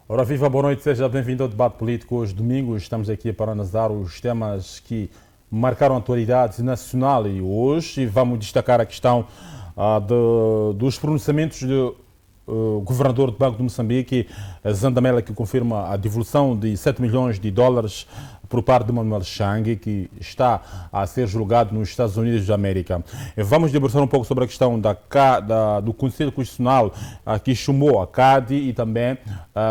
Ora, viva, boa noite, seja bem-vindo ao debate político. Hoje, domingo, estamos aqui para analisar os temas que marcaram a atualidade nacional e hoje vamos destacar a questão dos pronunciamentos do governador do Banco de Moçambique, Zandamela, que confirma a devolução de 7 milhões de dólares por parte de Manuel Chang, que está a ser julgado nos Estados Unidos da América. Vamos debruçar um pouco sobre a questão do Conselho Constitucional que chamou a CADE e também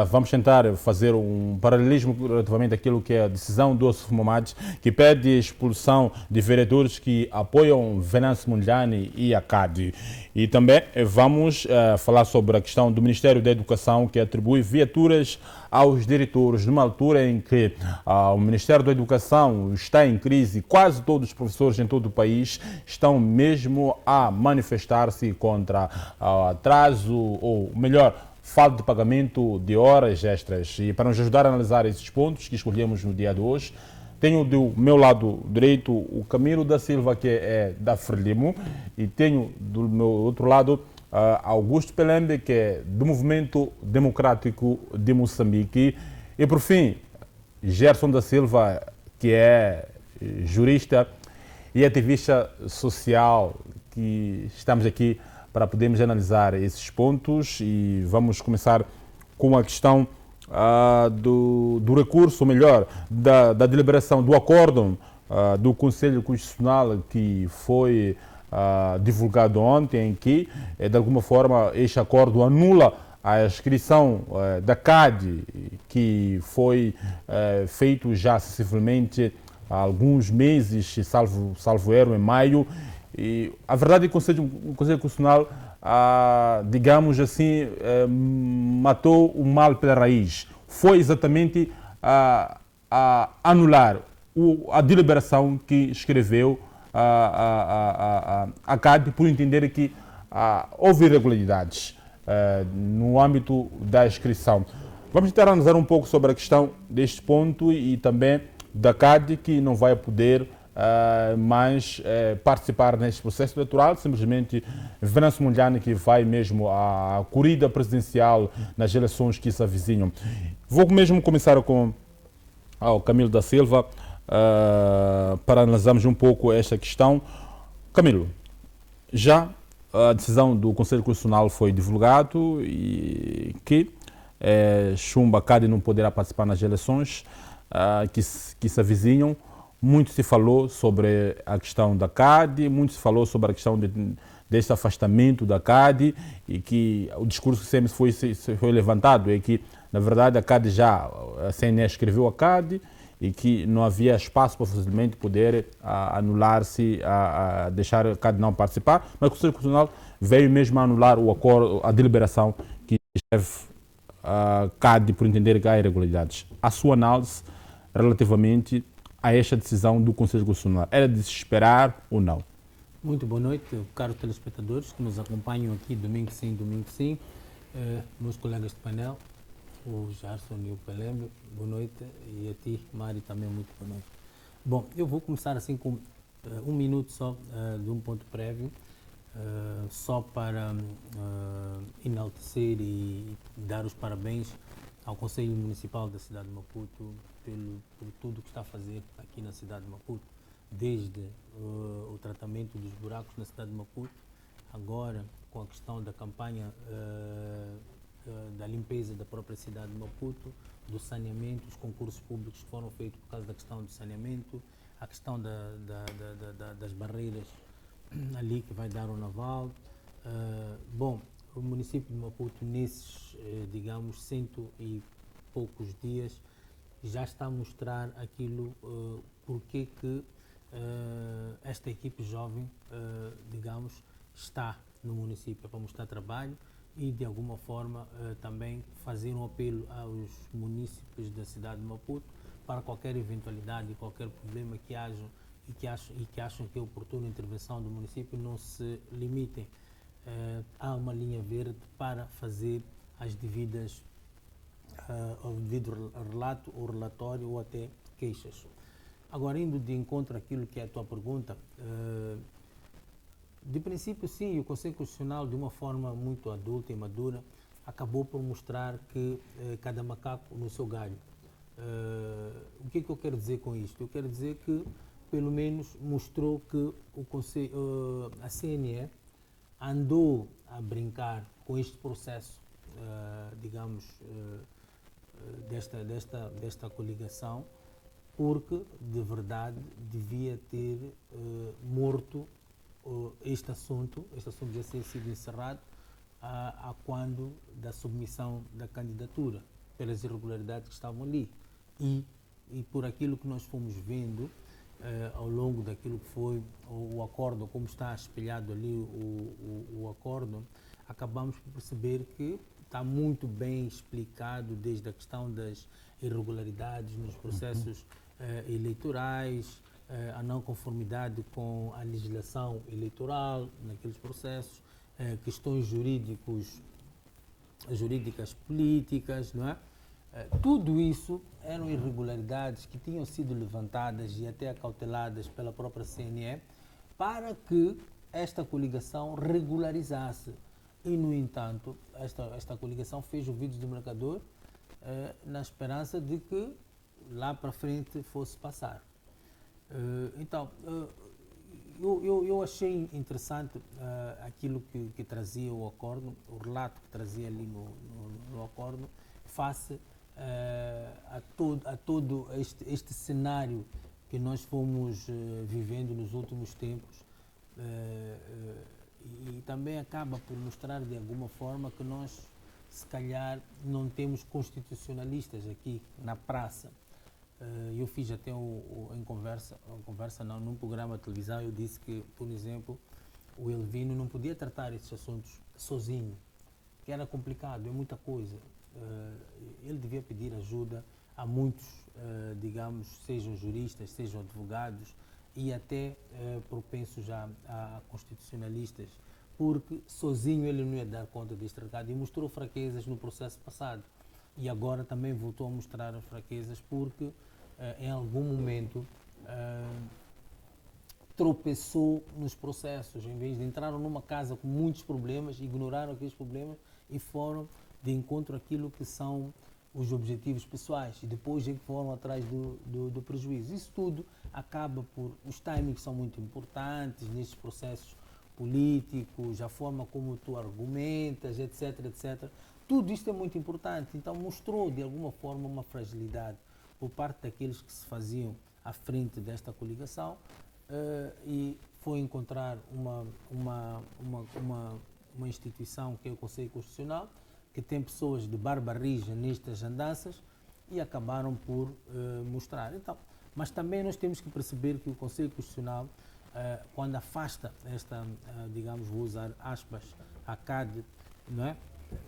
vamos tentar fazer um paralelismo relativamente àquilo que é a decisão do Ossuf Momad, que pede a expulsão de vereadores que apoiam Venâncio Mondlane e a CADE. E também vamos falar sobre a questão do Ministério da Educação, que atribui viaturas aos diretores, numa altura em que o Ministério da Educação está em crise. Quase todos os professores em todo o país estão mesmo a manifestar-se contra atraso, ou melhor, falta de pagamento de horas extras. E para nos ajudar a analisar esses pontos que escolhemos no dia de hoje, tenho do meu lado direito o Camilo da Silva, que é da Frelimo, e tenho do meu outro lado Augusto Pelembe, que é do Movimento Democrático de Moçambique, e por fim, Gerson da Silva, que é jurista e ativista social, que estamos aqui para podermos analisar esses pontos. E vamos começar com a questão do recurso, ou melhor, da deliberação do acórdão do Conselho Constitucional que foi divulgado ontem, em que, de alguma forma, este acordo anula a inscrição da CADE, que foi feito já sensivelmente há alguns meses, salvo erro, em maio. E a verdade é que o Conselho Constitucional, digamos assim, matou o mal pela raiz. Foi exatamente a anular a deliberação que escreveu a CADE por entender que houve irregularidades no âmbito da inscrição. Vamos tentar analisar um pouco sobre a questão deste ponto e também da CADE, que não vai poder mais participar neste processo eleitoral. Simplesmente Venâncio Mondlane, que vai mesmo à corrida presidencial nas eleições que se avizinham. Vou mesmo começar com o Camilo da Silva, para analisarmos um pouco esta questão. Camilo, já a decisão do Conselho Constitucional foi divulgado e que Chumba CADE não poderá participar nas eleições que se avizinham. Muito se falou sobre a questão da CADE, muito se falou sobre a questão deste afastamento da CADE, e que o discurso que sempre foi levantado é que, na verdade, a CNE escreveu a CADE e que não havia espaço para facilmente poder anular-se, deixar a CADE não participar, mas o Conselho Constitucional veio mesmo a anular o acordo, a deliberação que escreve a CADE por entender que há irregularidades. A sua análise relativamente a esta decisão do Conselho Constitucional, era de se esperar ou não? Muito boa noite, caros telespectadores que nos acompanham aqui domingo sim, meus colegas de painel, o Gerson e o Pelembe, boa noite, e a ti, Mari, também muito boa noite. Bom, eu vou começar assim com um minuto só de um ponto prévio, só para enaltecer e dar os parabéns ao Conselho Municipal da cidade de Maputo por tudo que está a fazer aqui na cidade de Maputo, desde o tratamento dos buracos na cidade de Maputo, agora com a questão da campanha da limpeza da própria cidade de Maputo, do saneamento, os concursos públicos que foram feitos por causa da questão do saneamento, a questão das barreiras ali que vai dar o naval. Bom, o município de Maputo, nesses, digamos, 100 e poucos dias, já está a mostrar aquilo, porque que esta equipe jovem, digamos, está no município para mostrar trabalho e, de alguma forma, também fazer um apelo aos munícipes da cidade de Maputo para qualquer eventualidade, qualquer problema que hajam e que acham que é oportuna a intervenção do município, não se limitem a uma linha verde para fazer as devidas ao devido relato ou relatório ou até queixas. Agora, indo de encontro àquilo que é a tua pergunta, de princípio, sim, o Conselho Constitucional, de uma forma muito adulta e madura, acabou por mostrar que cada macaco no seu galho. O que é que eu quero dizer com isto? Eu quero dizer que, pelo menos, mostrou que a CNE andou a brincar com este processo, digamos, desta coligação, porque, de verdade, devia ter morto este assunto já ter sido encerrado a quando da submissão da candidatura, pelas irregularidades que estavam ali. E por aquilo que nós fomos vendo ao longo daquilo que foi o acordo, como está espelhado ali o acordo, acabamos por perceber que está muito bem explicado, desde a questão das irregularidades nos processos eleitorais, a não conformidade com a legislação eleitoral naqueles processos, questões jurídicas políticas, não é? Tudo isso eram irregularidades que tinham sido levantadas e até acauteladas pela própria CNE para que esta coligação regularizasse. E, no entanto, esta coligação fez ouvidos do mercador na esperança de que lá para frente fosse passar. Então, eu achei interessante aquilo que trazia o acordo, o relato que trazia ali no acordo, face a todo este cenário que nós fomos vivendo nos últimos tempos, e também acaba por mostrar de alguma forma que nós, se calhar, não temos constitucionalistas aqui na praça. Eu fiz até num programa de televisão, eu disse que, por exemplo, o Elvino não podia tratar esses assuntos sozinho, que era complicado, é muita coisa. Ele devia pedir ajuda a muitos, digamos, sejam juristas, sejam advogados e até propensos a constitucionalistas, porque sozinho ele não ia dar conta deste recado e mostrou fraquezas no processo passado. E agora também voltou a mostrar as fraquezas porque em algum momento tropeçou nos processos, em vez de entraram numa casa com muitos problemas, ignoraram aqueles problemas e foram de encontro àquilo que são os objetivos pessoais e depois é que foram atrás do prejuízo. Isso tudo acaba por... Os timings são muito importantes nestes processos políticos, a forma como tu argumentas, etc, etc. Tudo isto é muito importante. Então mostrou de alguma forma uma fragilidade por parte daqueles que se faziam à frente desta coligação e foi encontrar uma instituição que é o Conselho Constitucional, que tem pessoas de barba rija nestas andanças e acabaram por mostrar. Então, mas também nós temos que perceber que o Conselho Constitucional, quando afasta esta, digamos, vou usar aspas, a CAD, não é?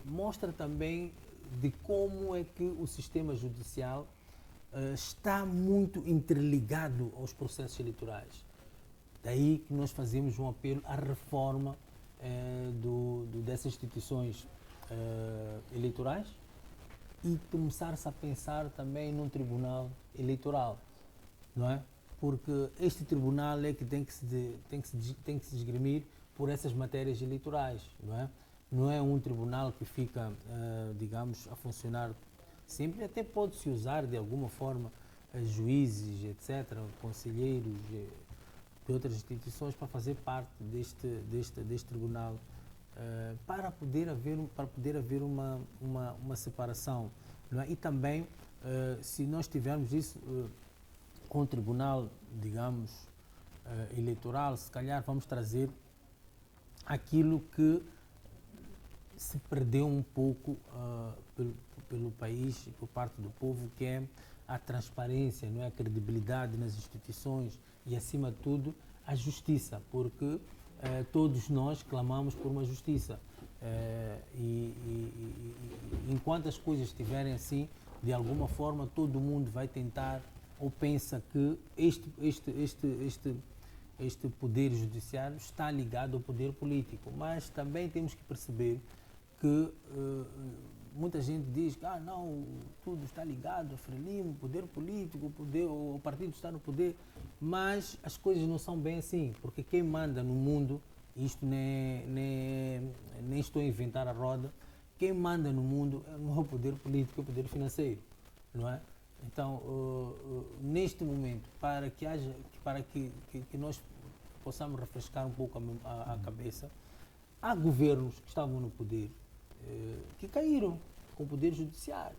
Mostra também de como é que o sistema judicial está muito interligado aos processos eleitorais. Daí que nós fazemos um apelo à reforma dessas instituições eleitorais e começar-se a pensar também num tribunal eleitoral, não é? Porque este tribunal é que tem que se esgrimir por essas matérias eleitorais, não é? Não é um tribunal que fica, digamos, a funcionar sempre, até pode-se usar de alguma forma juízes, etc., conselheiros de outras instituições para fazer parte deste tribunal, para poder haver uma separação, não é? E também, se nós tivermos isso com o tribunal, digamos, eleitoral, se calhar vamos trazer aquilo que se perdeu um pouco pelo país e por parte do povo, que é a transparência, não é? A credibilidade nas instituições e, acima de tudo, a justiça, porque todos nós clamamos por uma justiça e enquanto as coisas estiverem assim, de alguma forma todo mundo vai tentar ou pensa que este poder judiciário está ligado ao poder político, mas também temos que perceber que muita gente diz que não, tudo está ligado ao Frelimo, poder político, o partido está no poder, mas as coisas não são bem assim, porque quem manda no mundo, isto nem estou a inventar a roda, quem manda no mundo não é o poder político, é o poder financeiro, não é? Então, neste momento, para que nós possamos refrescar um pouco a cabeça, há governos que estavam no poder que caíram com o poder judiciário.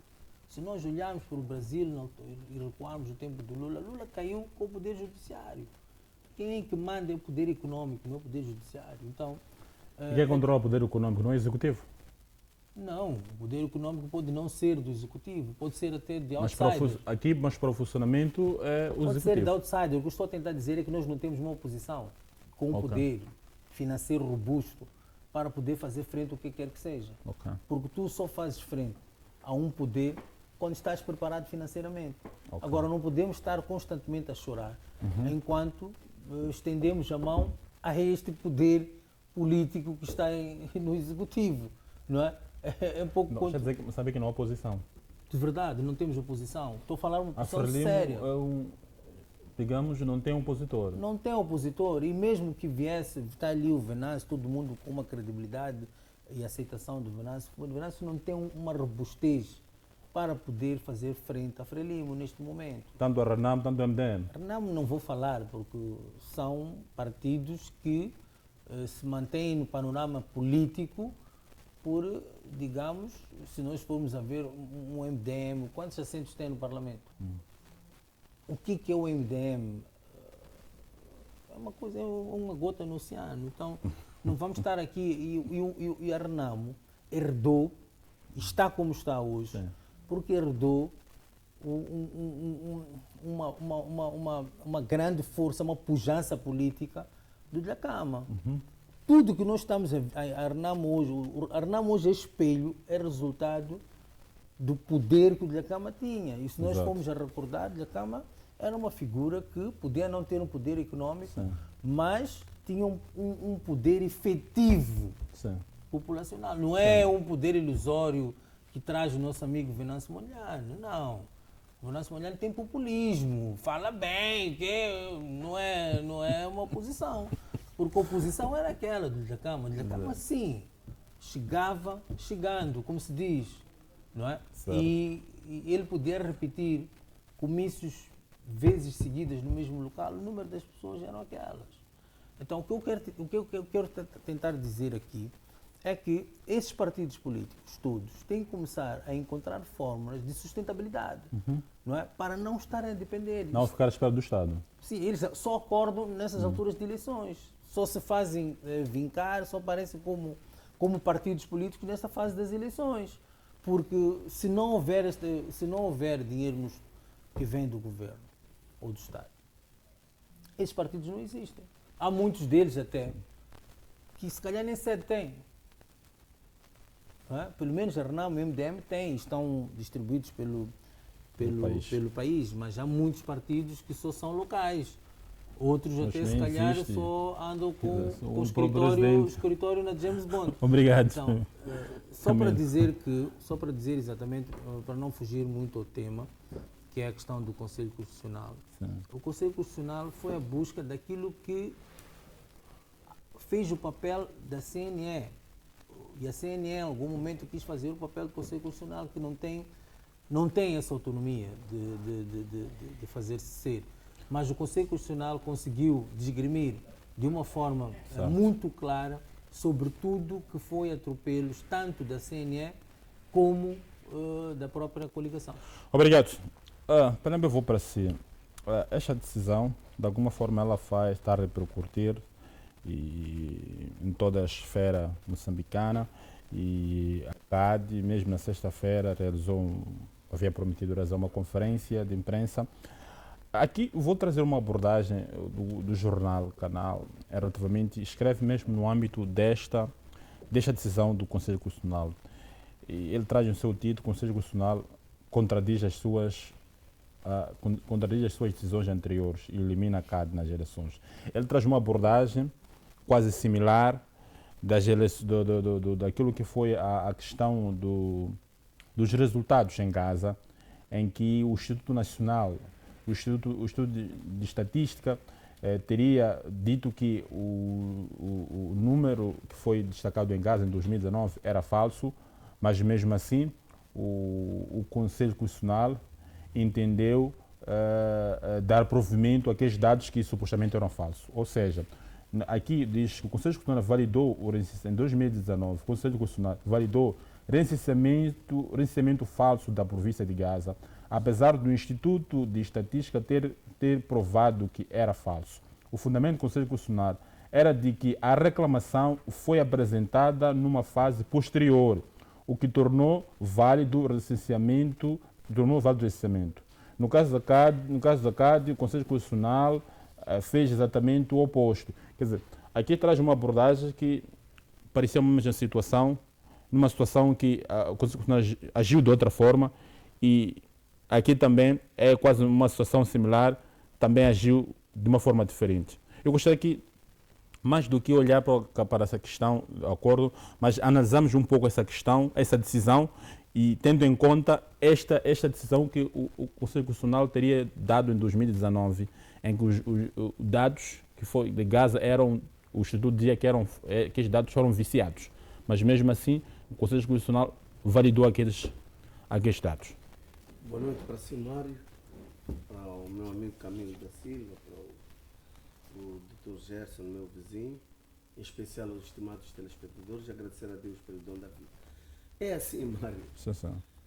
Se nós olharmos para o Brasil e recuarmos o tempo do Lula, Lula caiu com o poder judiciário. Quem é que manda é o poder econômico, não é o poder judiciário. Então, E quem controla o poder econômico não é o executivo? não, o poder econômico pode não ser do executivo, pode ser até de Mas outsider. mas para o funcionamento é o Pode ser de executivo. outsider. O que eu estou a tentar dizer é que nós não temos uma oposição com um Ok. poder financeiro robusto para poder fazer frente ao que quer que seja. Ok. Porque tu só fazes frente a um poder quando estás preparado financeiramente. Ok. Agora, não podemos estar constantemente a chorar enquanto estendemos a mão a este poder político que está no executivo, não é? É um pouco Não, quer dizer que sabe que não há oposição. de verdade, não temos oposição. Estou a falar uma A oposição Frelimo séria. digamos, não tem um opositor. Não tem opositor, e mesmo que viesse, está ali o Venâncio, todo mundo com uma credibilidade e aceitação do Venâncio, o Venâncio não tem uma robustez para poder fazer frente a Frelimo neste momento. Tanto a Renam, tanto o MDM. Não vou falar, porque são partidos que se mantêm no panorama político por, digamos, se nós formos a ver um MDM, quantos assentos tem no Parlamento? O que é o MDM? É uma coisa, é uma gota no oceano. Então, não vamos estar aqui. E a Renamo herdou, está como está hoje, Sim. porque herdou uma grande força, uma pujança política do Dhlakama. Tudo que nós estamos a Renamo hoje, a Renamo hoje é espelho, é resultado do poder que o Dhlakama tinha. E se nós Exato. formos a recordar, Dhlakama era uma figura que podia não ter um poder econômico, Sim. mas tinha um poder efetivo Sim. populacional. Não é um poder ilusório que traz o nosso amigo Venâncio Mondlane, não. O Venâncio Mondlane tem populismo, fala bem, que não é uma oposição. Porque a oposição era aquela do Dhlakama. O Dhlakama, sim, chegando, como se diz, não é? Certo. E ele podia repetir comícios vezes seguidas no mesmo local, o número das pessoas eram aquelas. Então, o que eu quero tentar dizer aqui é que esses partidos políticos todos têm que começar a encontrar fórmulas de sustentabilidade, não é? Para não estarem a depender. Não ficar à espera do Estado. Sim, eles só acordam nessas alturas de eleições. Só se fazem vincar, só aparecem como partidos políticos nessa fase das eleições. Porque se não houver dinheiro que vem do governo ou do Estado, esses partidos não existem. Há muitos deles até que se calhar nem sede têm. Não é? Pelo menos a Renamo e o MDM têm, estão distribuídos pelo país, mas há muitos partidos que só são locais. Outros Mas até nem se calhar existe. só andam com o próprio presidente. escritório na James Bond. Obrigado. Então, só para dizer exatamente, para não fugir muito ao tema, que é a questão do Conselho Constitucional. Sim. O Conselho Constitucional foi a busca daquilo que fez o papel da CNE. E a CNE, em algum momento, quis fazer o papel do Conselho Constitucional, que não tem essa autonomia de fazer-se ser. Mas o Conselho Constitucional conseguiu desgrimir de uma forma muito clara sobre tudo que foi atropelos, tanto da CNE como da própria coligação. Obrigado. Também vou para si. Esta decisão, de alguma forma, ela está a repercutir em toda a esfera moçambicana, e a CAD, mesmo na sexta-feira, havia prometido realizar uma conferência de imprensa. Aqui vou trazer uma abordagem do jornal Canal, relativamente, escreve mesmo no âmbito desta decisão do Conselho Constitucional. E ele traz no seu título: o Conselho Constitucional contradiz as suas decisões anteriores e elimina a CAD nas eleições. Ele traz uma abordagem quase similar daquilo que foi a questão dos resultados em Gaza, em que o Instituto Nacional, o Instituto de Estatística, teria dito que o número que foi destacado em Gaza em 2019 era falso, Mas mesmo assim, o Conselho Constitucional entendeu dar provimento àqueles dados que supostamente eram falsos. Ou seja, aqui diz que o Conselho Constitucional validou, em 2019, o Conselho Constitucional validou recenseamento falso da província de Gaza, apesar do Instituto de Estatística ter provado que era falso. O fundamento do Conselho Constitucional era de que a reclamação foi apresentada numa fase posterior, o que tornou válido o recenseamento. No caso da CAD, o Conselho Constitucional fez exatamente o oposto. Quer dizer, aqui traz uma abordagem que parecia uma mesma situação, numa situação que o Conselho Constitucional agiu de outra forma, e aqui também é quase uma situação similar, também agiu de uma forma diferente. Eu gostaria que, mais do que olhar para essa questão, de acordo, mas analisamos um pouco essa questão, essa decisão, e tendo em conta esta decisão que o Conselho Constitucional teria dado em 2019, em que os dados que foi de Gaza o Instituto dizia que os dados foram viciados, mas mesmo assim o Conselho Constitucional validou aqueles dados. Boa noite para si, Mário, para o meu amigo Camilo da Silva, para o Dr. Gerson, meu vizinho, em especial aos estimados telespectadores, e agradecer a Deus pelo dom da vida. É assim, Mário,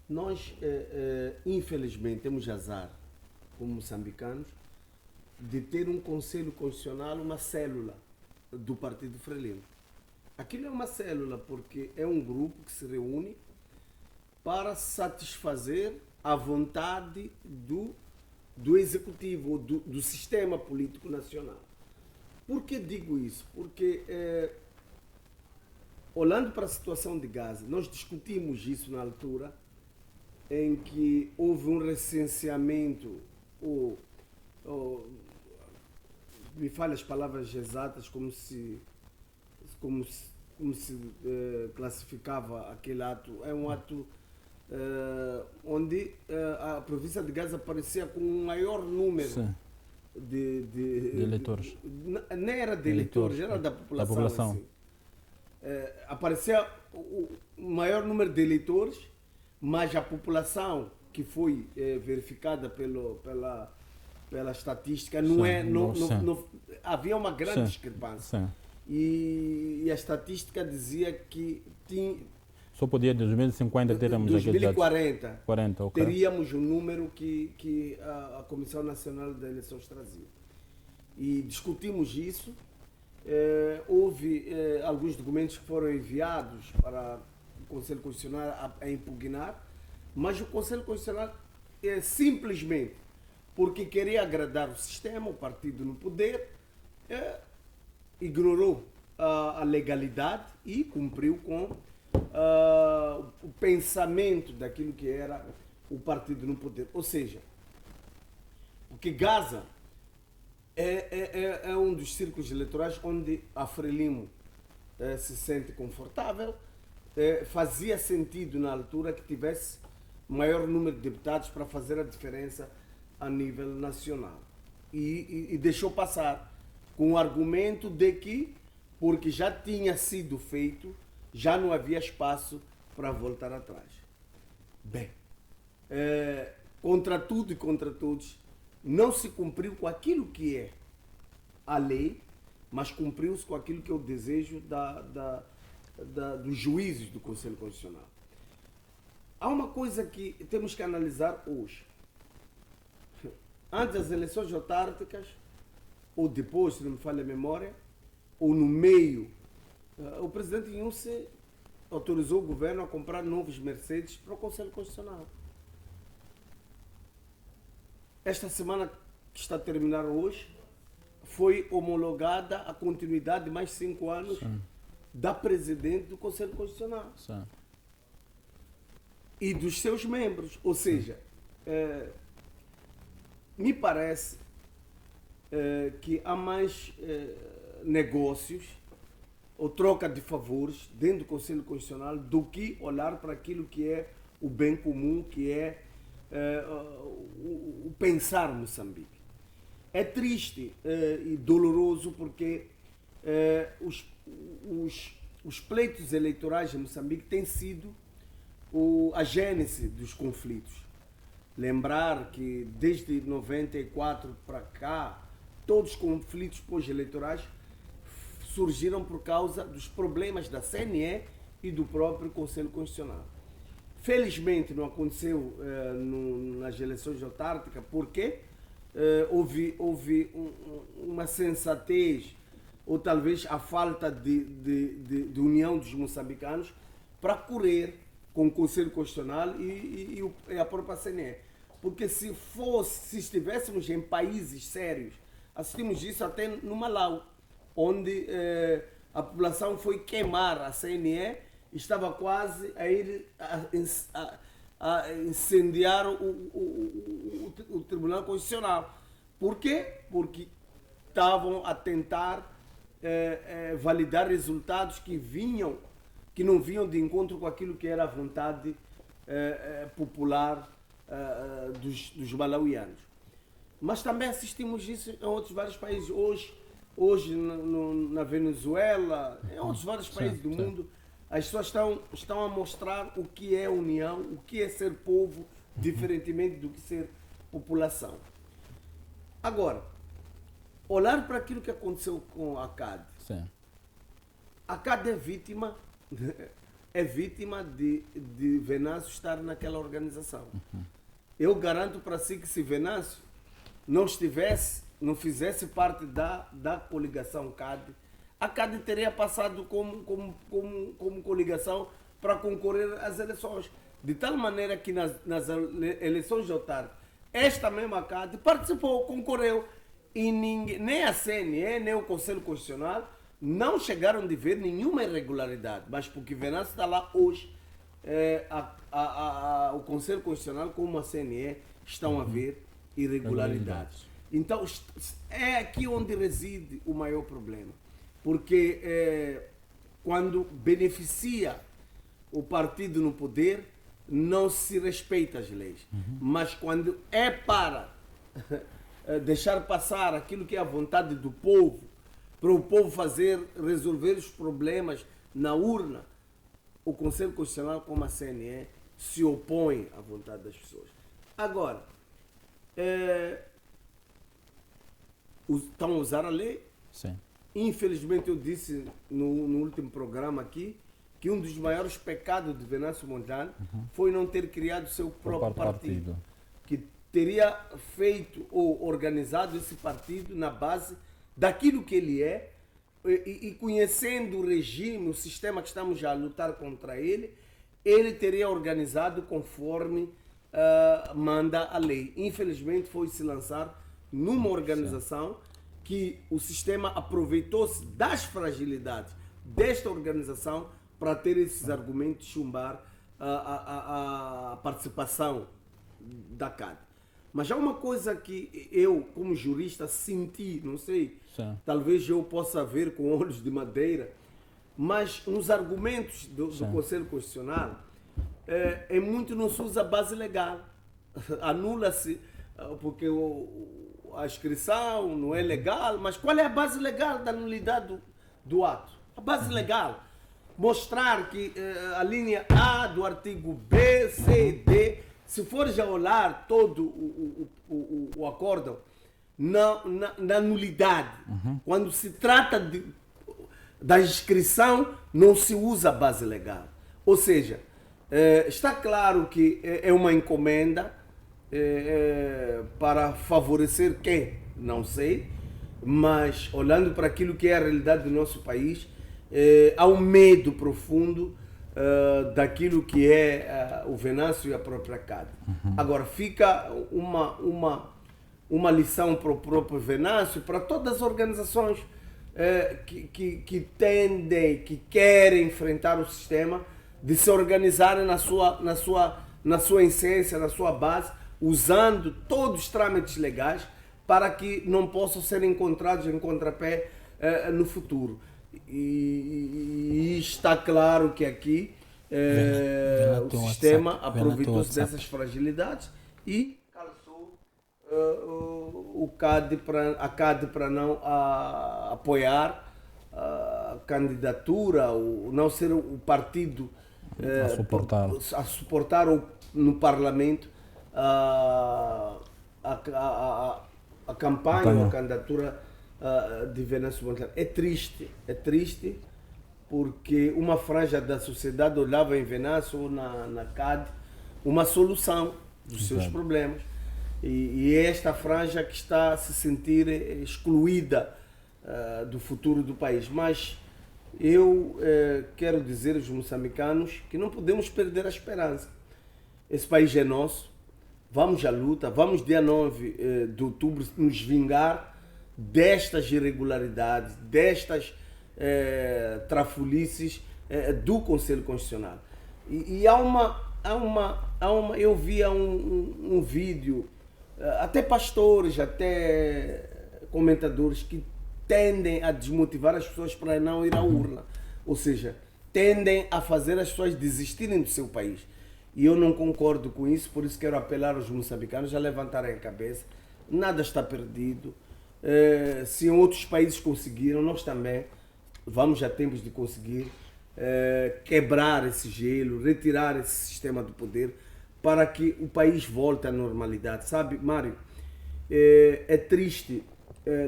nós infelizmente temos azar, como moçambicanos, de ter um Conselho Constitucional, uma célula do Partido Frelimo. Aquilo é uma célula porque é um grupo que se reúne para satisfazer a vontade do executivo, do sistema político nacional. Por que digo isso? Porque, olhando para a situação de Gaza, nós discutimos isso na altura em que houve um recenseamento, me falha as palavras exatas, como se classificava aquele ato. É um ato onde a província de Gaza aparecia com um maior número de eleitores. Não era de eleitores, era da população. Assim. Aparecia o maior número de eleitores, mas a população que foi verificada pela estatística não havia uma grande discrepância. E a estatística dizia que só podia em 2050 termos 2040 okay. Teríamos o número que a Comissão Nacional de Eleições trazia. E discutimos isso. Houve alguns documentos que foram enviados para o Conselho Constitucional a impugnar, mas o Conselho Constitucional simplesmente porque queria agradar o sistema, o partido no poder, ignorou a legalidade e cumpriu com o pensamento daquilo que era o partido no poder. Ou seja, porque Gaza é um dos círculos eleitorais onde a Frelimo se sente confortável. Fazia sentido na altura que tivesse maior número de deputados para fazer a diferença a nível nacional. E deixou passar com o argumento de que, porque já tinha sido feito, já não havia espaço para voltar atrás. Bem, contra tudo e contra todos, não se cumpriu com aquilo que é a lei, mas cumpriu-se com aquilo que é o desejo dos juízes do Conselho Constitucional. Há uma coisa que temos que analisar hoje. Antes das eleições autárquicas, ou depois, se não me falha a memória, ou no meio, o presidente Inúce autorizou o governo a comprar novos Mercedes para o Conselho Constitucional. Esta semana que está a terminar hoje, foi homologada a continuidade de mais 5 anos da presidente do Conselho Constitucional. E dos seus membros. Ou seja, me parece que há mais negócios ou troca de favores dentro do Conselho Constitucional do que olhar para aquilo que é o bem comum, que é o pensar Moçambique. É triste e doloroso porque os pleitos eleitorais em Moçambique têm sido a gênese dos conflitos. Lembrar que desde 94 para cá, todos os conflitos pós-eleitorais surgiram por causa dos problemas da CNE e do próprio Conselho Constitucional. Felizmente não aconteceu nas eleições autárquicas, porque houve uma sensatez, ou talvez a falta de união dos moçambicanos para correr com o Conselho Constitucional e a própria CNE. Porque se estivéssemos em países sérios, assistimos isso até no Malau, onde a população foi queimar a CNE, estava quase a incendiar o Tribunal Constitucional. Por quê? Porque estavam a tentar validar resultados que não vinham de encontro com aquilo que era a vontade popular dos malauianos. Mas também assistimos isso em outros vários países. Hoje na Venezuela, em outros vários países do mundo, as pessoas estão a mostrar o que é união, o que é ser povo, diferentemente do que ser população. Agora, olhar para aquilo que aconteceu com a CAD. Sim. A CAD é vítima de Venâncio estar naquela organização. Eu garanto para si que se Venâncio não fizesse parte da coligação CAD, a CAD teria passado como coligação para concorrer às eleições. De tal maneira que nas eleições autárquicas, esta mesma CAD participou, concorreu, e nem a CNE, nem o Conselho Constitucional não chegaram de ver nenhuma irregularidade. Mas porque Venâncio está lá hoje, o Conselho Constitucional como a CNE estão a ver irregularidades. Então, é aqui onde reside o maior problema. Porque quando beneficia o partido no poder, não se respeita as leis. Mas quando é para deixar passar aquilo que é a vontade do povo, para o povo resolver os problemas na urna, o Conselho Constitucional, como a CNE, se opõe à vontade das pessoas. Agora, estão a usar a lei. Sim. Infelizmente, eu disse no último programa aqui que um dos maiores pecados de Venâncio Mondlane foi não ter criado seu próprio partido. Que teria feito ou organizado esse partido na base daquilo que ele é e conhecendo o regime, o sistema que estamos a lutar contra ele teria organizado conforme manda a lei. Infelizmente, foi se lançar numa organização que o sistema aproveitou-se das fragilidades desta organização para ter esses argumentos, chumbar a participação da CAD. Mas há uma coisa que eu, como jurista, senti, não sei, talvez eu possa ver com olhos de madeira, mas nos argumentos do Conselho Constitucional, muito não se usa base legal. Anula-se, porque a inscrição não é legal, mas qual é a base legal da nulidade do ato? A base legal, mostrar que a linha A do artigo B, C, D, se for já olhar todo o acórdão, na nulidade, quando se trata da inscrição, não se usa a base legal. Ou seja, está claro que é uma encomenda para favorecer quem? Não sei, mas olhando para aquilo que é a realidade do nosso país, há um medo profundo daquilo que é o Venâncio e a própria CAD. Agora, fica uma lição para o próprio Venâncio, para todas as organizações que tendem, que querem enfrentar o sistema, de se organizarem na sua essência, na sua base, usando todos os trâmites legais para que não possam ser encontrados em contrapé no futuro. E está claro que aqui o sistema aproveitou-se dessas fragilidades e calçou a CAD para não apoiar a candidatura, não ser o partido a suportar no Parlamento a campanha, a candidatura de Venâncio Mondlane. É triste porque uma franja da sociedade olhava em Venâncio ou na CAD uma solução dos seus problemas. E é esta franja que está a se sentir excluída do futuro do país. Mas eu quero dizer aos moçambicanos que não podemos perder a esperança. Esse país é nosso, vamos à luta, vamos dia 9 de outubro nos vingar destas irregularidades, destas trafulices do Conselho Constitucional. E eu via um vídeo, até pastores, até comentadores que tendem a desmotivar as pessoas para não ir à urna. Ou seja, tendem a fazer as pessoas desistirem do seu país. E eu não concordo com isso, por isso quero apelar aos moçambicanos a levantarem a cabeça. Nada está perdido. Se em outros países conseguiram, nós também vamos a tempos de conseguir quebrar esse gelo, retirar esse sistema do poder para que o país volte à normalidade. Sabe, Mário, é triste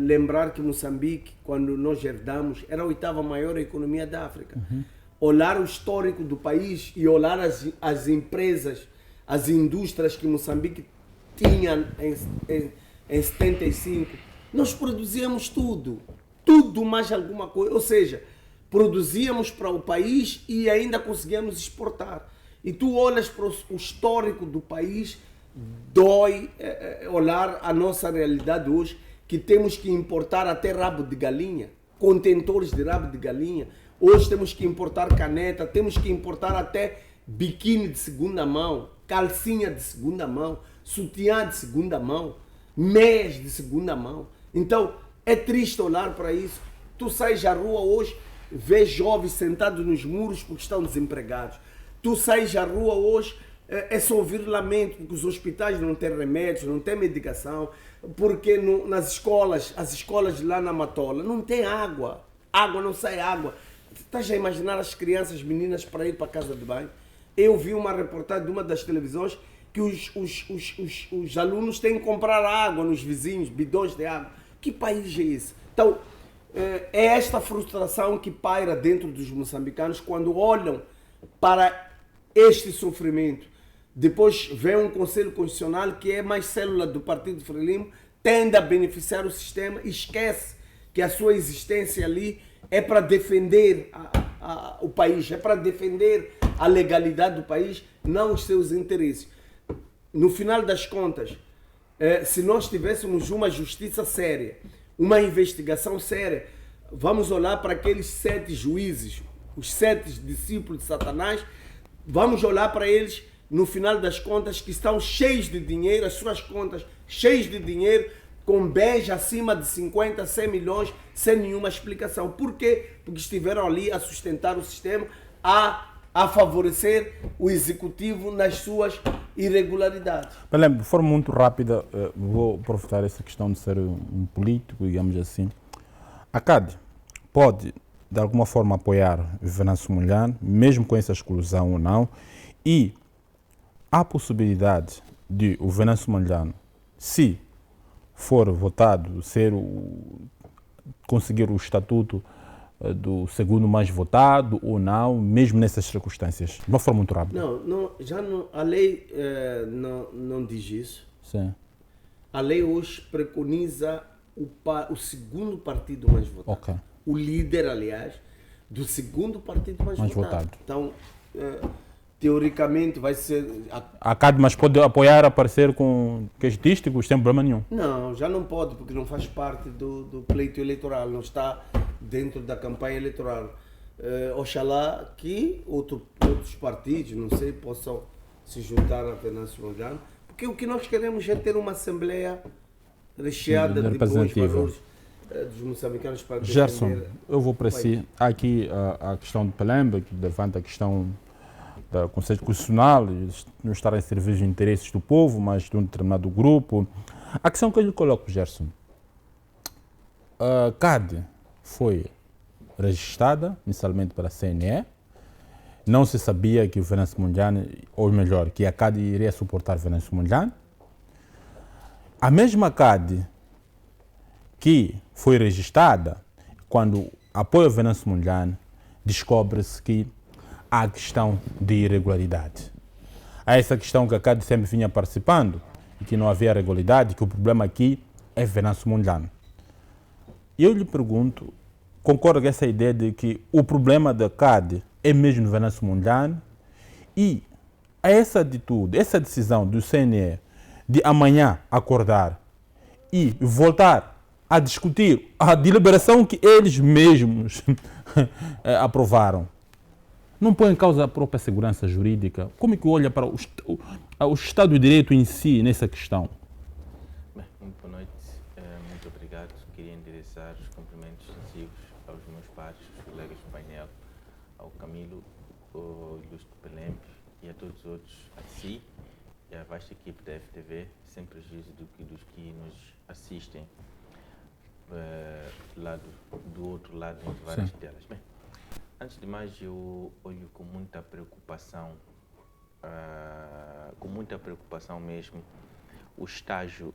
lembrar que Moçambique, quando nós herdamos, era a 8ª maior economia da África. Olhar o histórico do país e olhar as empresas, as indústrias que Moçambique tinha em 75, nós produzíamos tudo mais alguma coisa, ou seja, produzíamos para o país e ainda conseguíamos exportar. E tu olhas para o histórico do país, dói olhar a nossa realidade hoje, que temos que importar até rabo de galinha, contentores de rabo de galinha. Hoje temos que importar caneta, temos que importar até biquíni de segunda mão, calcinha de segunda mão, sutiã de segunda mão, meias de segunda mão. Então, é triste olhar para isso. Tu sais à rua hoje, vês jovens sentados nos muros porque estão desempregados. Tu sais à rua hoje, é só ouvir lamento porque os hospitais não têm remédios, não têm medicação, porque nas escolas, as escolas lá na Matola, não tem água. Não sai água. Estás a imaginar as crianças, as meninas para ir para a casa de banho? Eu vi uma reportagem de uma das televisões que os alunos têm que comprar água nos vizinhos, bidões de água. Que país é esse? Então, é esta frustração que paira dentro dos moçambicanos quando olham para este sofrimento. Depois vem um Conselho Constitucional que é mais célula do Partido Frelimo, tende a beneficiar o sistema e esquece que a sua existência ali é para defender o país, é para defender a legalidade do país, não os seus interesses. No final das contas, se nós tivéssemos uma justiça séria, uma investigação séria, vamos olhar para aqueles 7 juízes, os 7 discípulos de Satanás, vamos olhar para eles, no final das contas, que estão cheios de dinheiro, as suas contas cheias de dinheiro, com bens acima de 50, 100 milhões, sem nenhuma explicação. Por quê? Porque estiveram ali a sustentar o sistema, a favorecer o executivo nas suas irregularidades. Belém, de forma muito rápida, vou aproveitar essa questão de ser um político, digamos assim. A CAD pode, de alguma forma, apoiar Venâncio Mondlane, mesmo com essa exclusão ou não, e há possibilidade de o Venâncio Mondlane, se for votado, conseguir o estatuto do segundo mais votado ou não, mesmo nessas circunstâncias, de uma forma muito rápida. A lei não diz isso. Sim. A lei hoje preconiza o segundo partido mais votado. Okay. O líder, aliás, do segundo partido mais votado. Então, teoricamente vai ser... A CAD, mas pode apoiar, aparecer com queixísticos sem problema nenhum? Não, já não pode, porque não faz parte do pleito eleitoral, não está dentro da campanha eleitoral. Oxalá que outros partidos, não sei, possam se juntar a Venâncio Mondlane, porque o que nós queremos é ter uma assembleia recheada de bons valores dos moçambicanos para defender. Gerson, eu vou para si. Há aqui a questão de Pelemba, que levanta a questão do Conselho Constitucional, não estar a servir os interesses do povo, mas de um determinado grupo. A questão que eu lhe coloco, Gerson, a CAD foi registrada inicialmente para a CNE não se sabia que o Venâncio Mondlane, ou melhor, que a CAD iria suportar o Venâncio Mondlane. A mesma CAD que foi registrada, quando apoia o Venâncio Mondlane, descobre-se que há questão de irregularidade. Há essa questão que a CAD sempre vinha participando e que não havia regularidade, que o problema aqui é Venâncio Mondlane. Eu lhe pergunto, concorda com essa ideia de que o problema da CAD é mesmo no Venâncio Mondlane e essa atitude, essa decisão do CNE de amanhã acordar e voltar a discutir a deliberação que eles mesmos aprovaram, não põe em causa a própria segurança jurídica? Como é que olha para o Estado de Direito em si nessa questão? Bem, muito boa noite, muito obrigado. Queria endereçar os cumprimentos extensivos aos meus pares, os colegas do painel, ao Camilo, ao ilustre Pelembe e a todos os outros, a si e à vasta equipe da FTV, sem prejuízo dos que nos assistem do outro lado, entre várias telas. Bem, antes de mais, eu olho com muita preocupação mesmo, o estágio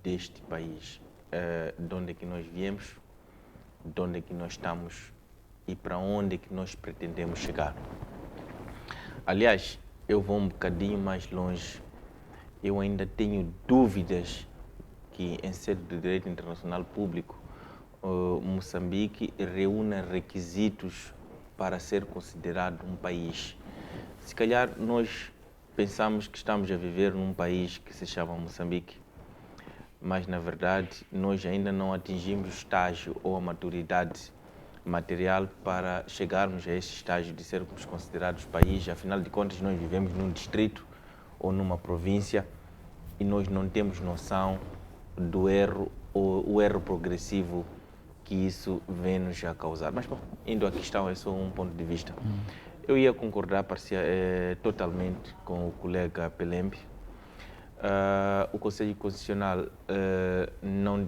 deste país, de onde é que nós viemos, de onde é que nós estamos e para onde é que nós pretendemos chegar. Aliás, eu vou um bocadinho mais longe. Eu ainda tenho dúvidas que, em sede de direito internacional público, Moçambique reúna requisitos para ser considerado um país. Se calhar nós pensamos que estamos a viver num país que se chama Moçambique, mas na verdade nós ainda não atingimos o estágio ou a maturidade material para chegarmos a esse estágio de sermos considerados país. Afinal de contas, nós vivemos num distrito ou numa província e nós não temos noção do erro ou o erro progressivo que isso vem nos a causar. Mas, bom, indo à questão, é só um ponto de vista. Eu ia concordar totalmente com o colega Pelembe. O Conselho Constitucional,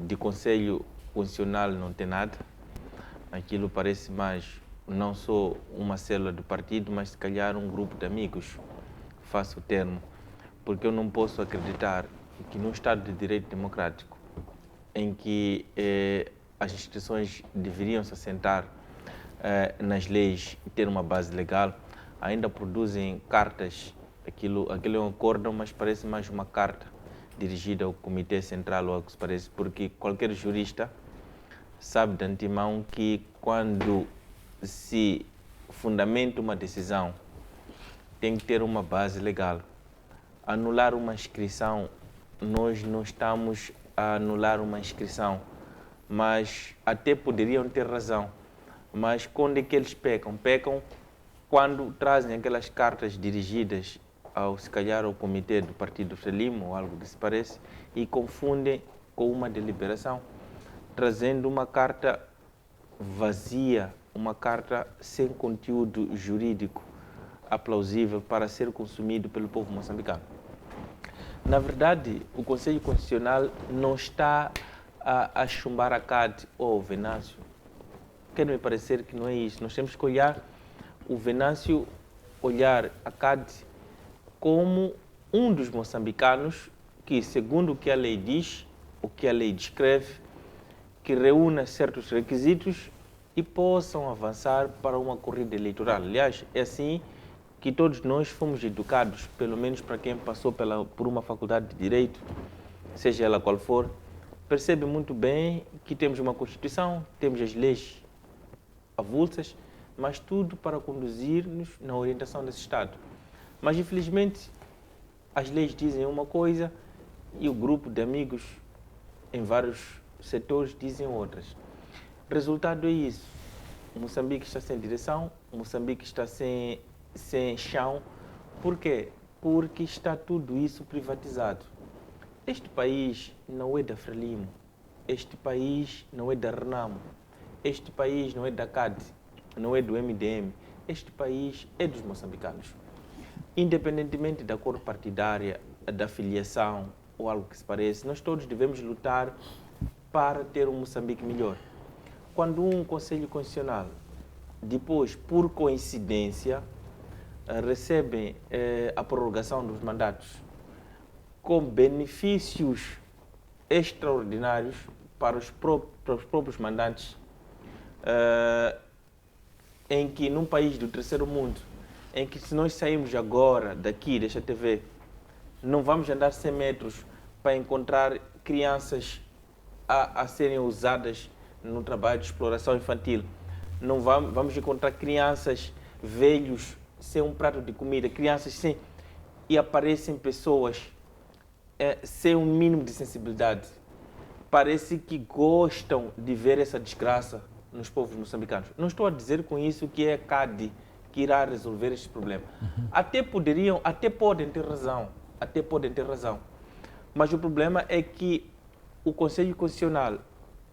de Conselho Constitucional não tem nada. Aquilo parece mais, não só uma célula do partido, mas se calhar um grupo de amigos, faço o termo, porque eu não posso acreditar que num Estado de Direito Democrático, em que as instituições deveriam se assentar nas leis e ter uma base legal, ainda produzem cartas. Aquilo é um acórdão, mas parece mais uma carta dirigida ao Comitê Central, ou algo que se parece, porque qualquer jurista sabe de antemão que quando se fundamenta uma decisão, tem que ter uma base legal. Anular uma inscrição, nós não estamos a anular uma inscrição, mas até poderiam ter razão. Mas quando é que eles pecam? Pecam quando trazem aquelas cartas dirigidas se calhar ao comitê do Partido Frelimo, ou algo que se parece, e confundem com uma deliberação, trazendo uma carta vazia, uma carta sem conteúdo jurídico aplausível para ser consumido pelo povo moçambicano. Na verdade, o Conselho Constitucional não está a chumbar a CAD ou o Venâncio. Quer-me parecer que não é isso. Nós temos que olhar o Venâncio, olhar a CAD como um dos moçambicanos que, segundo o que a lei diz, o que a lei descreve, que reúna certos requisitos e possam avançar para uma corrida eleitoral. Aliás, é assim que todos nós fomos educados, pelo menos para quem passou por uma faculdade de Direito, seja ela qual for, percebe muito bem que temos uma Constituição, temos as leis avulsas, mas tudo para conduzir-nos na orientação desse Estado. Mas, infelizmente, as leis dizem uma coisa e o grupo de amigos em vários setores dizem outras. O resultado é isso. Moçambique está sem direção, Moçambique está sem chão. Por quê? Porque está tudo isso privatizado. Este país não é da Frelimo, este país não é da Renamo, este país não é da CAD, não é do MDM, este país é dos moçambicanos. Independentemente da cor partidária, da filiação ou algo que se pareça, nós todos devemos lutar para ter um Moçambique melhor. Quando um Conselho Constitucional, depois, por coincidência, recebem a prorrogação dos mandatos com benefícios extraordinários para os próprios mandantes, em que num país do terceiro mundo, em que se nós sairmos agora daqui, desta TV, não vamos andar 100 metros para encontrar crianças a serem usadas no trabalho de exploração infantil. Não vamos encontrar crianças, velhos, sem um prato de comida, crianças sem... E aparecem pessoas sem um mínimo de sensibilidade. Parece que gostam de ver essa desgraça nos povos moçambicanos. Não estou a dizer com isso que é a CAD que irá resolver este problema. Até podem ter razão. Mas o problema é que o Conselho Constitucional,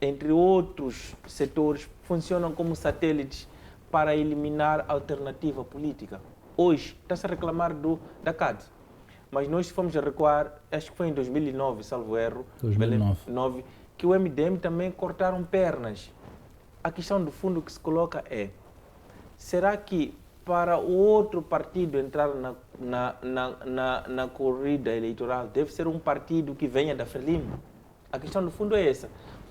entre outros setores, funcionam como satélites para eliminar a alternativa política. Hoje, está-se a reclamar da CAD. Mas nós, se formos a recuar, acho que foi em 2009, salvo erro, 2009, que o MDM também cortaram pernas. A questão do fundo que se coloca é, será que para o outro partido entrar na corrida eleitoral deve ser um partido que venha da Frelimo? A questão do fundo é essa.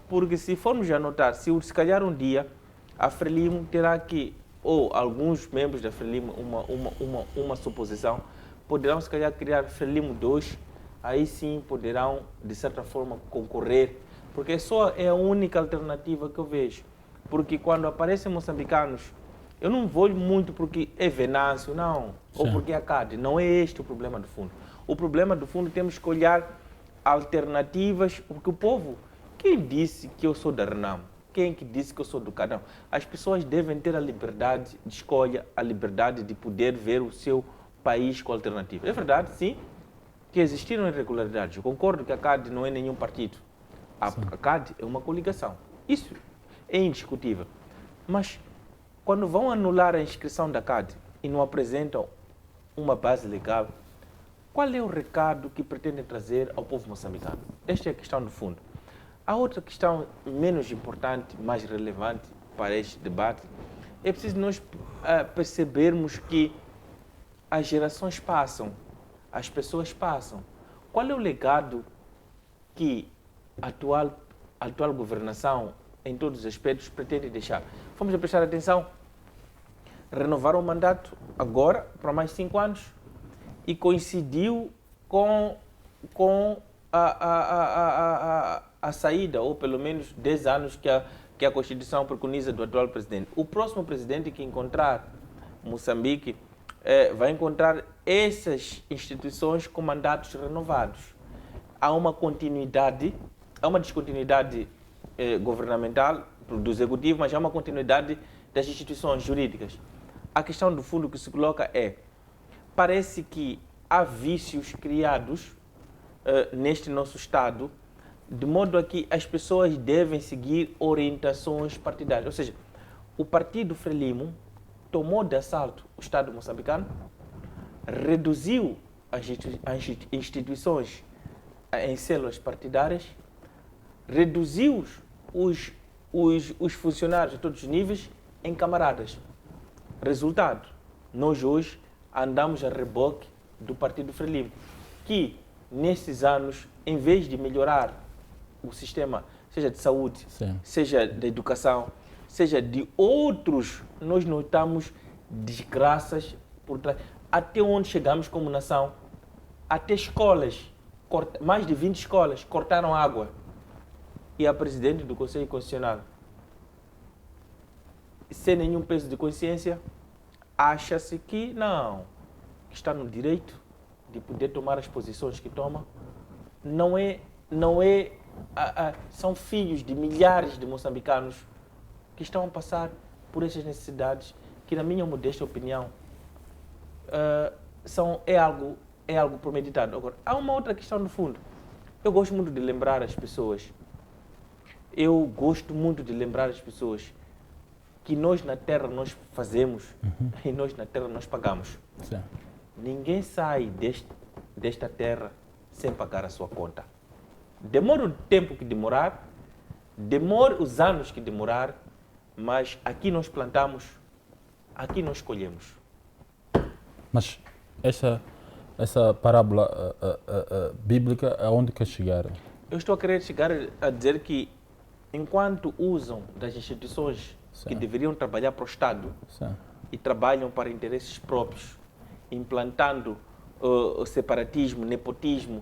Porque se formos a notar, se calhar um dia a Frelimo terá que, ou alguns membros da Frelimo, uma suposição, poderão se calhar criar Frelimo 2, aí sim poderão de certa forma concorrer, porque só é a única alternativa que eu vejo. Porque quando aparecem moçambicanos, eu não vou muito porque é Venâncio, não, ou porque é a CAD, não é este o problema do fundo. O problema do fundo temos que olhar alternativas, porque o povo, quem disse que eu sou da Renamo? Quem que disse que eu sou do Cadão? As pessoas devem ter a liberdade de escolha, a liberdade de poder ver o seu país com alternativa. É verdade, sim, que existiram irregularidades. Eu concordo que a CAD não é nenhum partido. A CAD é uma coligação. Isso é indiscutível. Mas quando vão anular a inscrição da CAD e não apresentam uma base legal, qual é o recado que pretendem trazer ao povo moçambicano? Esta é a questão do fundo. A outra questão menos importante, mais relevante para este debate, é preciso nós percebermos que as gerações passam, as pessoas passam. Qual é o legado que a atual governação, em todos os aspectos, pretende deixar? Vamos a prestar atenção. Renovaram o mandato agora para mais 5 anos e coincidiu com a saída, ou pelo menos 10 anos que a Constituição preconiza do atual presidente. O próximo presidente que encontrar Moçambique vai encontrar essas instituições com mandatos renovados. Há uma continuidade, há uma descontinuidade governamental do executivo, mas há uma continuidade das instituições jurídicas. A questão do fundo que se coloca é, parece que há vícios criados neste nosso Estado, de modo a que as pessoas devem seguir orientações partidárias. Ou seja, o partido Frelimo tomou de assalto o Estado moçambicano, reduziu as instituições em células partidárias, reduziu os funcionários a todos os níveis em camaradas. Resultado, nós hoje andamos a reboque do partido Frelimo, que nesses anos, em vez de melhorar o sistema, seja de saúde, seja de educação, seja de outros, nós notamos desgraças por trás. Até onde chegamos como nação, até escolas, mais de 20 escolas cortaram água. E a presidente do Conselho Constitucional, sem nenhum peso de consciência, acha-se que não, que está no direito de poder tomar as posições que toma. São filhos de milhares de moçambicanos que estão a passar por essas necessidades, que na minha modesta opinião é algo premeditado. Agora, há uma outra questão no fundo. Eu gosto muito de lembrar as pessoas, que nós na terra nós fazemos e nós na terra nós pagamos. Sim. Ninguém sai desta terra sem pagar a sua conta. Demora o tempo que demorar, demora os anos que demorar, mas aqui nós plantamos, aqui nós colhemos. Mas essa parábola bíblica, aonde quer chegar? Eu estou a querer chegar a dizer que, enquanto usam das instituições que deveriam trabalhar para o Estado Sim. e trabalham para interesses próprios, implantando o separatismo, nepotismo,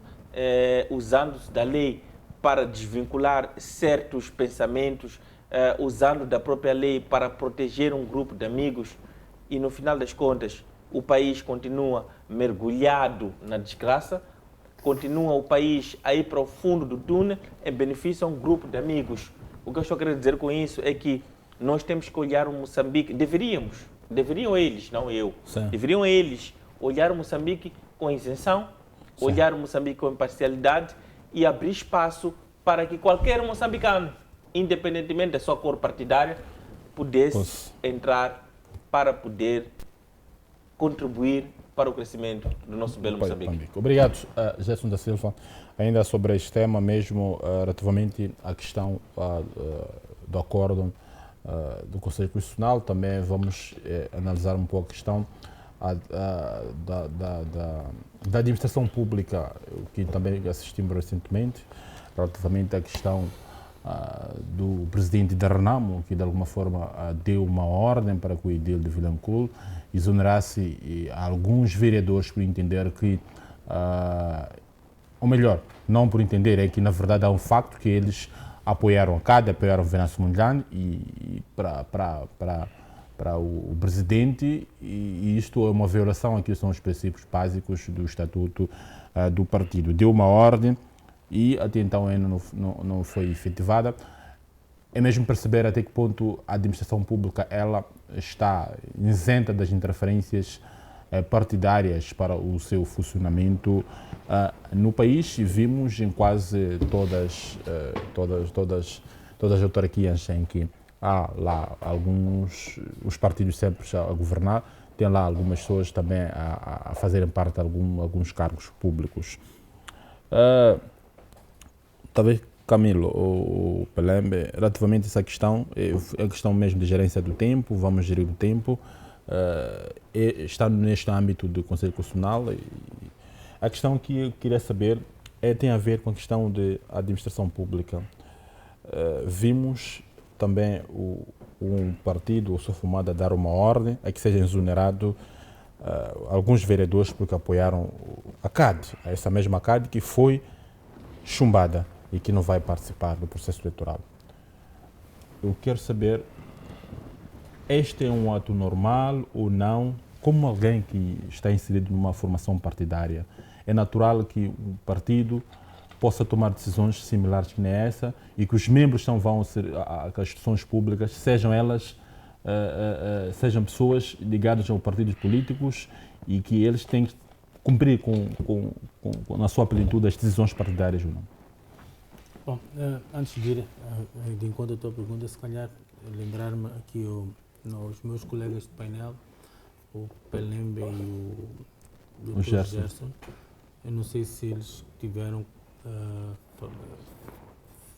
usando-se da lei para desvincular certos pensamentos, usando da própria lei para proteger um grupo de amigos, e no final das contas o país continua mergulhado na desgraça, continua o país a ir para o fundo do túnel em benefício a um grupo de amigos. O que eu estou querendo dizer com isso é que nós temos que olhar o Moçambique, deveriam eles, não eu, deveriam eles olhar o Moçambique com isenção, olhar o Moçambique com imparcialidade e abrir espaço para que qualquer moçambicano, independentemente da sua cor partidária, pudesse entrar para poder contribuir para o crescimento do nosso belo Moçambique. Obrigado, Gerson da Silva. Ainda sobre este tema mesmo, relativamente à questão do acórdão do Conselho Constitucional, também vamos analisar um pouco a questão da administração pública, que também assistimos recentemente, relativamente à questão do presidente da Renamo, que de alguma forma deu uma ordem para que o edil de Vilanculo exonerasse alguns vereadores por entender que, ou melhor, não por entender, é que na verdade há um facto que eles apoiaram a CAD, apoiaram o Venâncio Mondlane e para o presidente, e isto é uma violação aqui são os princípios básicos do estatuto do partido. Deu uma ordem e até então ainda não foi efetivada. É mesmo perceber até que ponto a administração pública ela está isenta das interferências partidárias para o seu funcionamento no país, e vimos em quase todas as autarquias em que há lá os partidos sempre a governar, tem lá algumas pessoas também a fazerem parte de alguns cargos públicos. Talvez Camilo ou Pelembe, relativamente a essa questão, é a questão mesmo de gerência do tempo, vamos gerir o tempo, estando neste âmbito do Conselho Constitucional, a questão que eu queria saber tem a ver com a questão de administração pública. Vimos também um partido, o Sofumada, dar uma ordem a que seja exonerado alguns vereadores porque apoiaram a CAD, essa mesma CAD que foi chumbada e que não vai participar do processo eleitoral. Eu quero saber, este é um ato normal ou não? Como alguém que está inserido numa formação partidária, é natural que o partido possa tomar decisões similares que nem essa e que os membros vão ser as instituições públicas, sejam elas sejam pessoas ligadas a partidos políticos, e que eles têm que cumprir na sua plenitude as decisões partidárias ou não? Bom, antes de ir de encontro à tua pergunta, se calhar lembrar-me aqui os meus colegas de painel, o Pelembe e o Dr. Gerson. Eu não sei se eles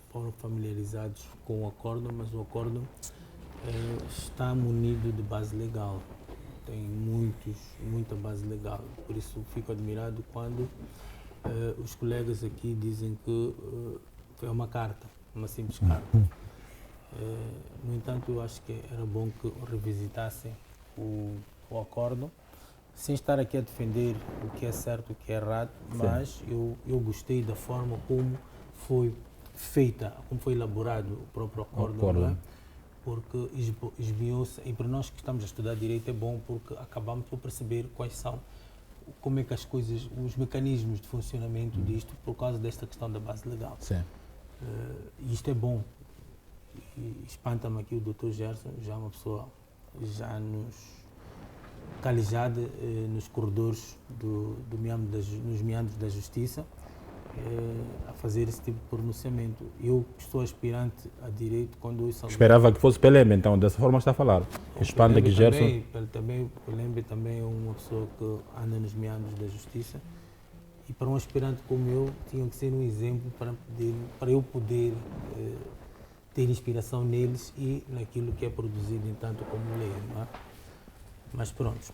foram familiarizados com o acórdão, mas o acórdão está munido de base legal. Tem muita base legal. Por isso fico admirado quando os colegas aqui dizem que é uma carta, uma simples carta. No entanto, eu acho que era bom que revisitassem o acórdão, sem estar aqui a defender o que é certo e o que é errado, mas eu gostei da forma como foi feita, como foi elaborado o próprio acórdão, não é? Porque esbiou-se, e para nós que estamos a estudar direito é bom, porque acabamos por perceber como é que as coisas, os mecanismos de funcionamento disto, por causa desta questão da base legal. E isto é bom. E espanta-me aqui o Dr. Gerson, já uma pessoa já calijada nos corredores nos meandros da justiça, a fazer esse tipo de pronunciamento. Eu que estou aspirante a direito, quando ouço... Esperava que fosse Pelembe, então, dessa forma está a falar. Espanta que Gerson... Pelembe também é uma pessoa que anda nos meandros da justiça, e para um aspirante como eu, tinha que ser um exemplo para eu poder ter inspiração neles e naquilo que é produzido, entanto, como leio, não é? Mas pronto.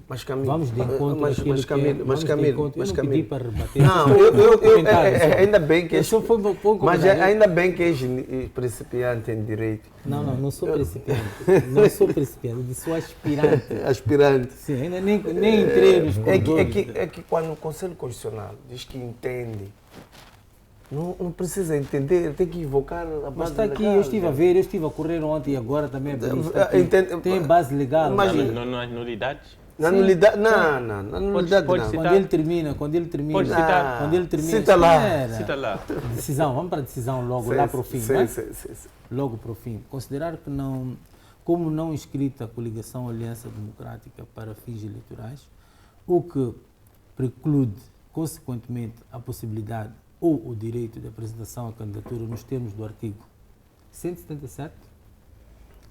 Mas Camilo, Vamos de encontro mas àquilo que é- Camilo, vamos mas de Camilo, encontro. mas Eu não Camilo. pedi para rebater. Não, ainda bem que Eu só fui um pouco ainda bem que és principiante em direito. Não sou principiante. Não sou principiante, eu disse sou aspirante. Aspirante. Sim, ainda nem entrei nos corredores. É que quando o Conselho Constitucional diz que entende, não precisa entender, tem que invocar a base Mas está aqui, legal. eu estive a ver, eu estive a correr ontem e agora também. Entende- Tem base legal. Mas- Mas Não há nulidades? Na nulidade, na nulidade pode não. citar. quando ele termina, Pode citar. quando ele termina, Cita lá. espera. Cita lá. Decisão, vamos para a decisão logo, Sim, lá para o fim, sim, né? sim. Logo para o fim. Considerar que não, como não inscrita a coligação Aliança Democrática para fins eleitorais, o que preclude, consequentemente, a possibilidade ou o direito de apresentação à candidatura nos termos do artigo 177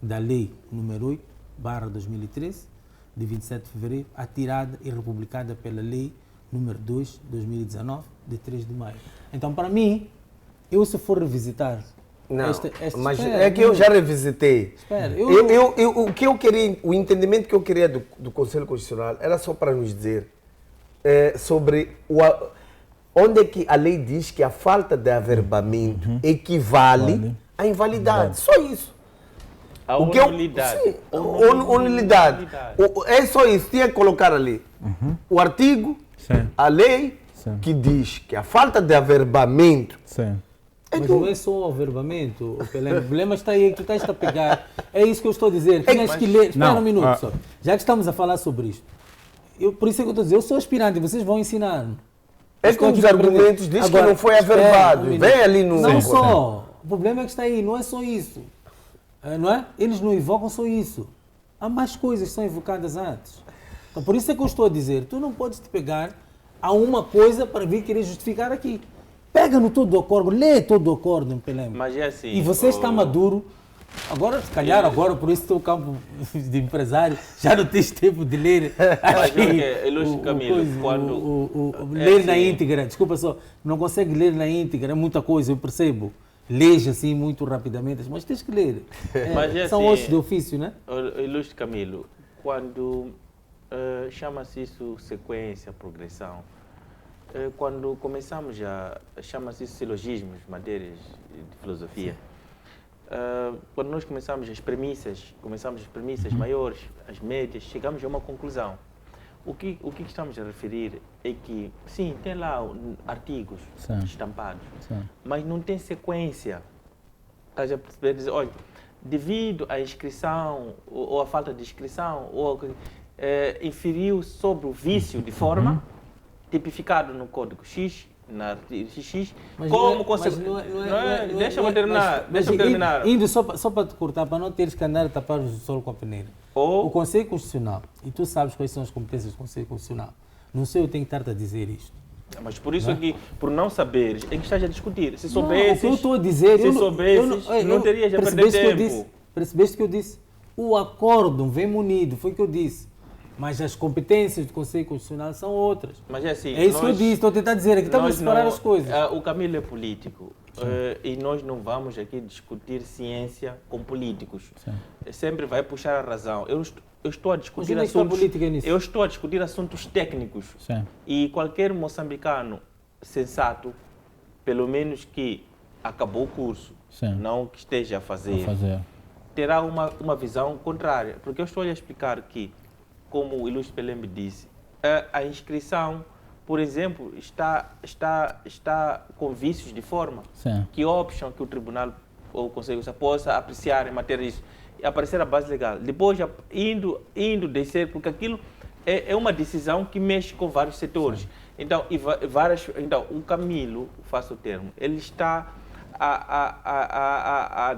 da Lei nº 8/2013, de 27 de fevereiro, atirada e republicada pela Lei nº 2/2019, de 3 de maio. Então, para mim, eu se for revisitar Não, mas espera, é que eu já revisitei. Espera, O que eu queria, o entendimento que eu queria do Conselho Constitucional era só para nos dizer sobre onde é que a lei diz que a falta de averbamento equivale à invalidade. Só isso. A O que eu- nulidade. sim, nulidade. É só isso, tinha que colocar ali. O artigo, Sim. a lei, Sim. que diz que a falta de averbamento Sim. Mas não é só o averbamento, o problema está aí, que tu estás a pegar. É isso que eu estou a dizer. Tens que ler. Espera Não, um minuto só. Já que estamos a falar sobre isto, por isso é que eu estou a dizer, eu sou aspirante, vocês vão ensinar-me. É Estou que aqui os para aprender. argumentos diz que Agora, não foi espera averbado. um minuto. Vem ali no... Não só. O problema é que está aí, não é só isso. Não é? Eles não invocam só isso. Há mais coisas que são invocadas antes. Então, por isso é que eu estou a dizer, tu não podes te pegar a uma coisa para vir querer justificar aqui. Pega no todo o acordo, lê todo o acordo, Pelé. Mas é assim. E você está maduro. Agora, se calhar, agora, por esse teu campo de empresário, já não tens tempo de ler aqui, Ilustre Camilo, quando... ler na assim. íntegra. Desculpa só, não consegue ler na íntegra, é muita coisa, eu percebo. Lês assim muito rapidamente, mas tens que ler. Mas é são assim, ossos de ofício, né? Ilustre Camilo, quando chama-se isso sequência, progressão, quando começamos chama-se isso silogismos, matérias de filosofia, quando nós começamos as premissas maiores, as médias, chegamos a uma conclusão. O que estamos a referir é que, sim, tem lá artigos estampados, mas não tem sequência. Estás a perceber? Dizer, olha, devido à inscrição ou à falta de inscrição, inferiu sobre o vício de forma tipificado no Código X, na artigo XX, como consequência. Deixa-me terminar. Indo só para te cortar, para não teres que andar a tapar o sol com a peneira. O Conselho Constitucional, e tu sabes quais são as competências do Conselho Constitucional, não sei, eu tenho que estar-te a dizer isto. Mas por isso aqui, por não saberes, é que estás a discutir. Se soubesses, o que eu estou a dizer, se soubesses, não terias a perder tempo. Percebeste que eu disse? O acórdão vem munido, foi o que eu disse. Mas as competências do Conselho Constitucional são outras. Mas é assim. É isso que eu disse, estou a tentar dizer aqui, estamos a separar as coisas. O Camilo é político e nós não vamos aqui discutir ciência com políticos. Sempre vai puxar a razão. Eu estou a discutir assuntos. Eu estou a discutir assuntos técnicos. E qualquer moçambicano sensato, pelo menos que acabou o curso, não que esteja a fazer, terá uma visão contrária. Porque eu estou a explicar que, como o ilustre Pelembe disse, a inscrição, por exemplo, está com vícios de forma que optam que o tribunal ou o Conselho possa apreciar em matéria disso e aparecer a base legal. Depois, indo descer, porque aquilo é uma decisão que mexe com vários setores. Então, o Camilo, faço o termo, ele está a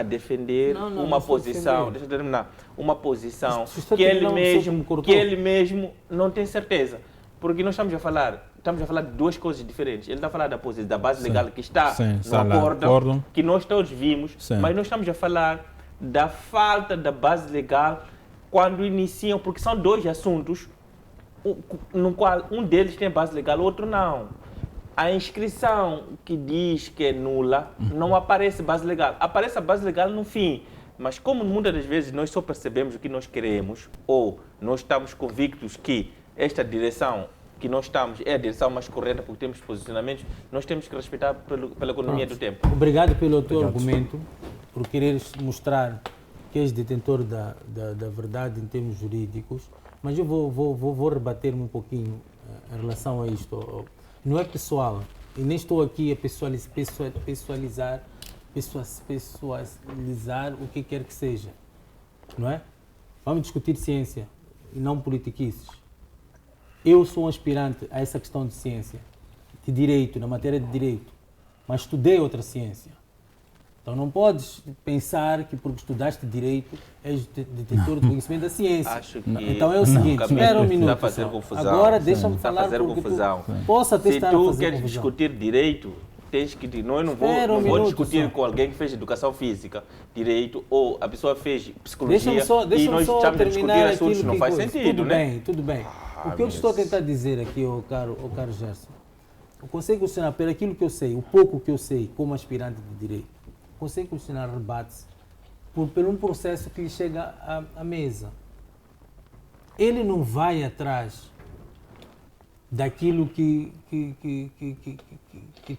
defender uma posição, deixa eu terminar, uma posição que ele mesmo não tem certeza. Porque nós estamos a falar de duas coisas diferentes. Ele está a falar da base legal que está no acórdão, que nós todos vimos, mas nós estamos a falar da falta da base legal quando iniciam, porque são dois assuntos no qual um deles tem base legal, o outro não. A inscrição que diz que é nula, não aparece base legal. Aparece a base legal no fim, Mas como muitas das vezes nós só percebemos o que nós queremos, ou nós estamos convictos que esta direção que nós estamos é a direção mais correta porque temos posicionamentos, nós temos que respeitar pela economia do tempo. Obrigado pelo teu argumento, por quereres mostrar que és detentor da verdade em termos jurídicos, mas eu vou rebater-me um pouquinho em relação a isto. Não é pessoal, e nem estou aqui a pessoalizar o que quer que seja, não é? Vamos discutir ciência e não politiquices. Eu sou um aspirante a essa questão de ciência, de direito, na matéria de direito, mas estudei outra ciência. Então não podes pensar que porque estudaste direito és detentor do conhecimento da ciência. Acho que então é o seguinte, espera um minuto. Está a fazer confusão. Agora deixa-me Está a falar fazer porque confusão. Posso até estar a Se tu fazer queres confusão. discutir direito, tens que... Eu não vou discutir com alguém que fez educação física, direito, ou a pessoa fez psicologia e nós estamos a discutir assuntos, não faz sentido, tudo né? Bem, tudo bem. O que eu estou a tentar dizer aqui, caro Gerson, o Conselho Constitucional, pelo aquilo que eu sei, o pouco que eu sei como aspirante de direito, o Conselho Constitucional rebate-se por um processo que lhe chega à mesa. Ele não vai atrás daquilo que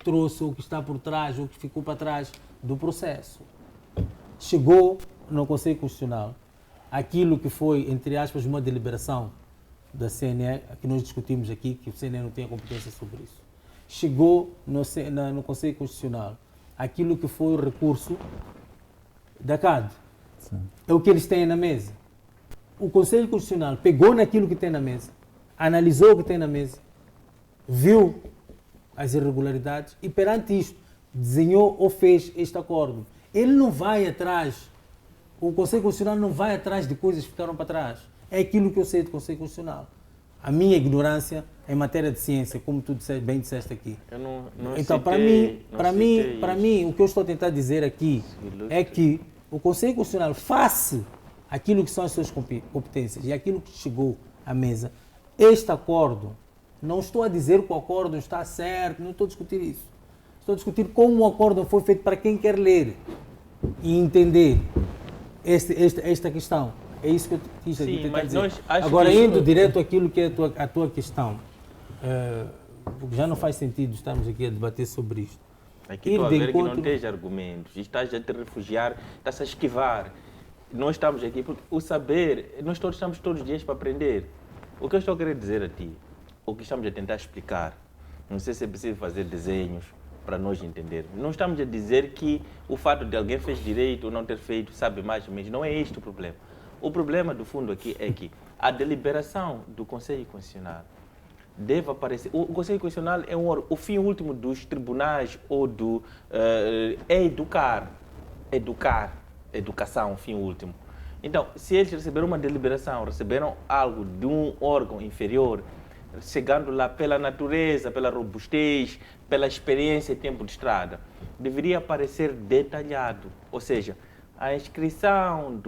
trouxe, ou que está por trás, ou que ficou para trás do processo. Chegou no Conselho Constitucional aquilo que foi, entre aspas, uma deliberação da CNE, que nós discutimos aqui, que o CNE não tem competência sobre isso. Chegou no Conselho Constitucional aquilo que foi o recurso da CAD. Sim. É o que eles têm na mesa. O Conselho Constitucional pegou naquilo que tem na mesa, analisou o que tem na mesa, viu as irregularidades e, perante isto, desenhou ou fez este acordo. Ele não vai atrás, o Conselho Constitucional não vai atrás de coisas que ficaram para trás. É aquilo que eu sei do Conselho Constitucional. A minha ignorância em matéria de ciência, como tu bem disseste aqui. Eu não então, para mim, o que eu estou a tentar dizer aqui é que o Conselho Constitucional, face aquilo que são as suas competências e aquilo que chegou à mesa, este acordo, não estou a dizer que o acordo está certo, não estou a discutir isso. Estou a discutir como o acordo foi feito para quem quer ler e entender esta questão. É isso que eu quis dizer. Agora, indo direto àquilo que é a tua questão, porque já não faz sentido estarmos aqui a debater sobre isto. Aqui estou a ver que não tens argumentos, estás a te refugiar, estás a esquivar. Nós estamos aqui porque o saber, nós todos estamos todos os dias para aprender. O que eu estou a querer dizer a ti, o que estamos a tentar explicar, não sei se é preciso fazer desenhos para nós entender. Não estamos a dizer que o fato de alguém fez direito ou não ter feito sabe mais ou menos, não é este o problema. O problema, do fundo, aqui é que a deliberação do Conselho Constitucional deve aparecer. O Conselho Constitucional é o fim último dos tribunais ou é educação, fim último. Então, se eles receberam uma deliberação, receberam algo de um órgão inferior, chegando lá pela natureza, pela robustez, pela experiência e tempo de estrada, deveria aparecer detalhado, ou seja, a inscrição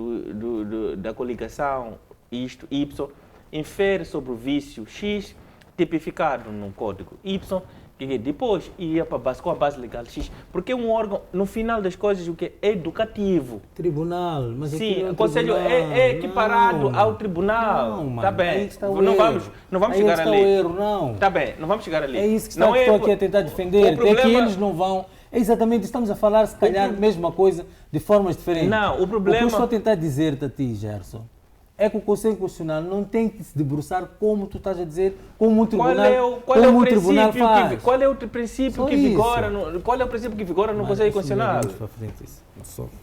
da coligação isto, Y, infere sobre o vício X, tipificado num código Y, que depois ia para a base, com a base legal X, porque é um órgão, no final das coisas, o que é educativo. Tribunal, mas sim, o Conselho é equiparado ao tribunal. Não, tá bem. Não vamos aí chegar ali. O erro, não. Tá bem, não vamos chegar ali. É isso que estou aqui a tentar defender. Problema... É que eles não vão. É exatamente, estamos a falar, se calhar, a mesma coisa de formas diferentes. Não, o problema... O que eu estou a tentar dizer-te a ti, Gerson, é que o Conselho Constitucional não tem que se debruçar, como tu estás a dizer, como um tribunal, qual é o princípio que vigora no Conselho Constitucional?